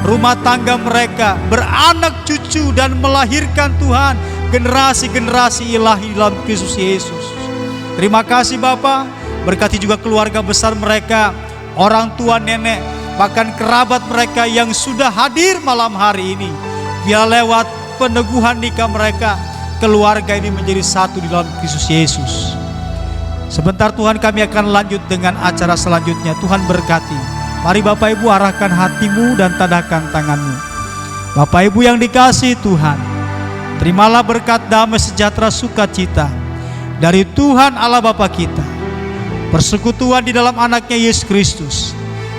Speaker 2: rumah tangga mereka, beranak cucu dan melahirkan Tuhan generasi-generasi ilahi dalam Kristus Yesus. Terima kasih Bapa. Berkati juga keluarga besar mereka, orang tua, nenek, bahkan kerabat mereka yang sudah hadir malam hari ini. Biar lewat peneguhan nikah mereka, keluarga ini menjadi satu di dalam Kristus Yesus. Sebentar Tuhan, kami akan lanjut dengan acara selanjutnya. Tuhan berkati. Mari Bapak Ibu arahkan hatimu dan tadahkan tanganmu. Bapak Ibu yang dikasihi Tuhan, terimalah berkat damai sejahtera sukacita dari Tuhan Allah Bapa kita, persekutuan di dalam anaknya Yesus Kristus,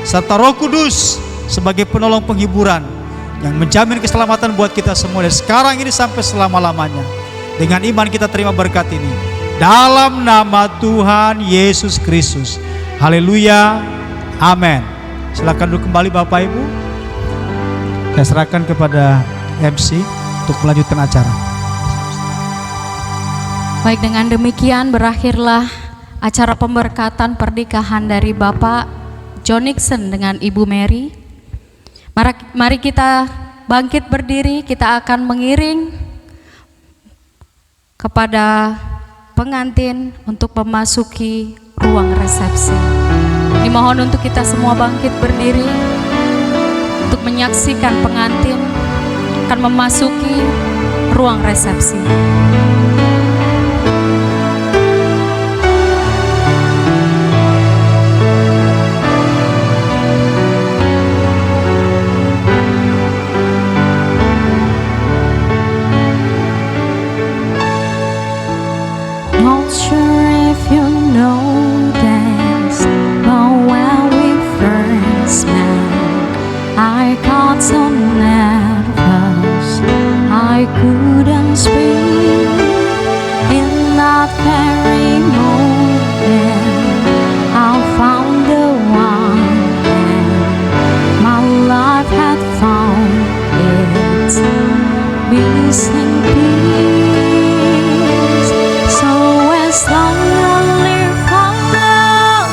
Speaker 2: serta Roh Kudus sebagai penolong penghiburan yang menjamin keselamatan buat kita semua dari sekarang ini sampai selama-lamanya. Dengan iman kita terima berkat ini dalam nama Tuhan Yesus Kristus. Haleluya. Amin. Silakan duduk kembali Bapak Ibu. Saya serahkan kepada MC untuk melanjutkan acara.
Speaker 1: Baik, dengan demikian berakhirlah acara pemberkatan pernikahan dari Bapak John Nixon dengan Ibu Mary. Mari kita bangkit berdiri, kita akan mengiring kepada pengantin untuk memasuki ruang resepsi. Dimohon untuk kita semua bangkit berdiri untuk menyaksikan pengantin akan memasuki ruang resepsi.
Speaker 6: Not sure if you know this, but when we first met, I got so nervous I couldn't speak. In that very moment, I found the one, and my life had found its missing piece. So as long as I live, I love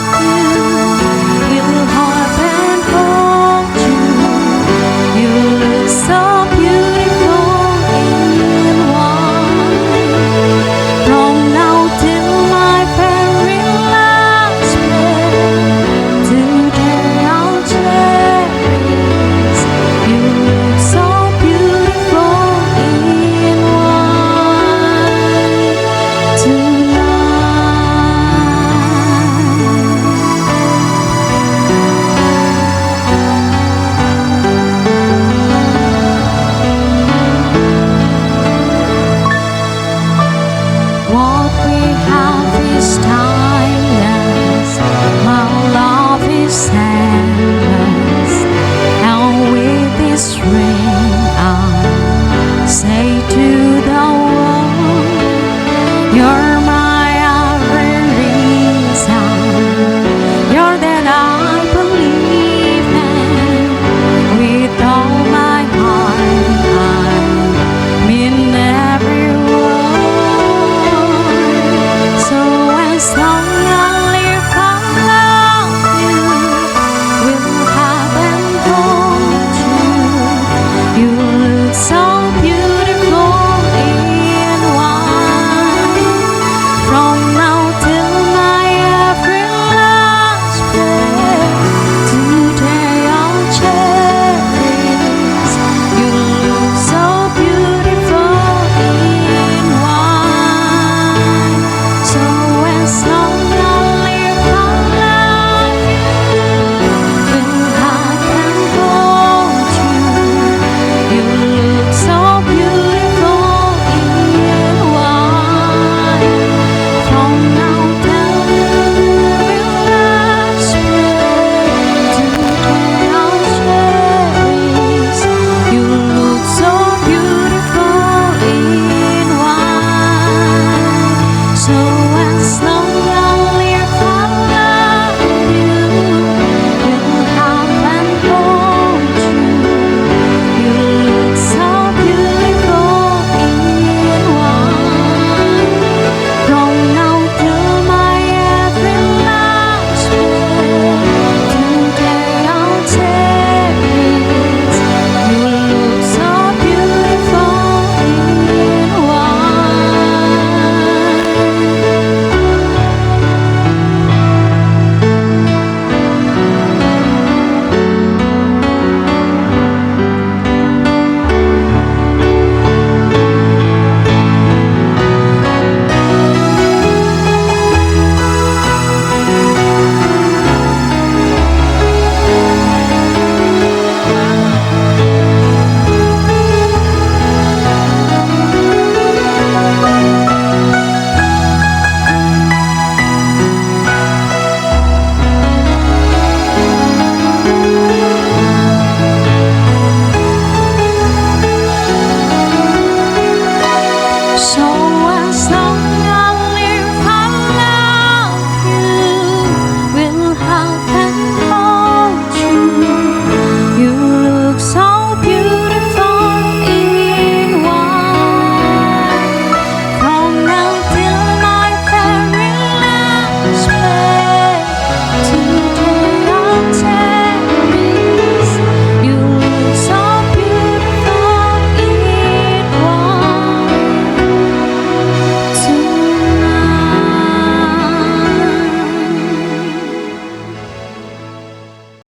Speaker 6: you. Will hope and hold you. You say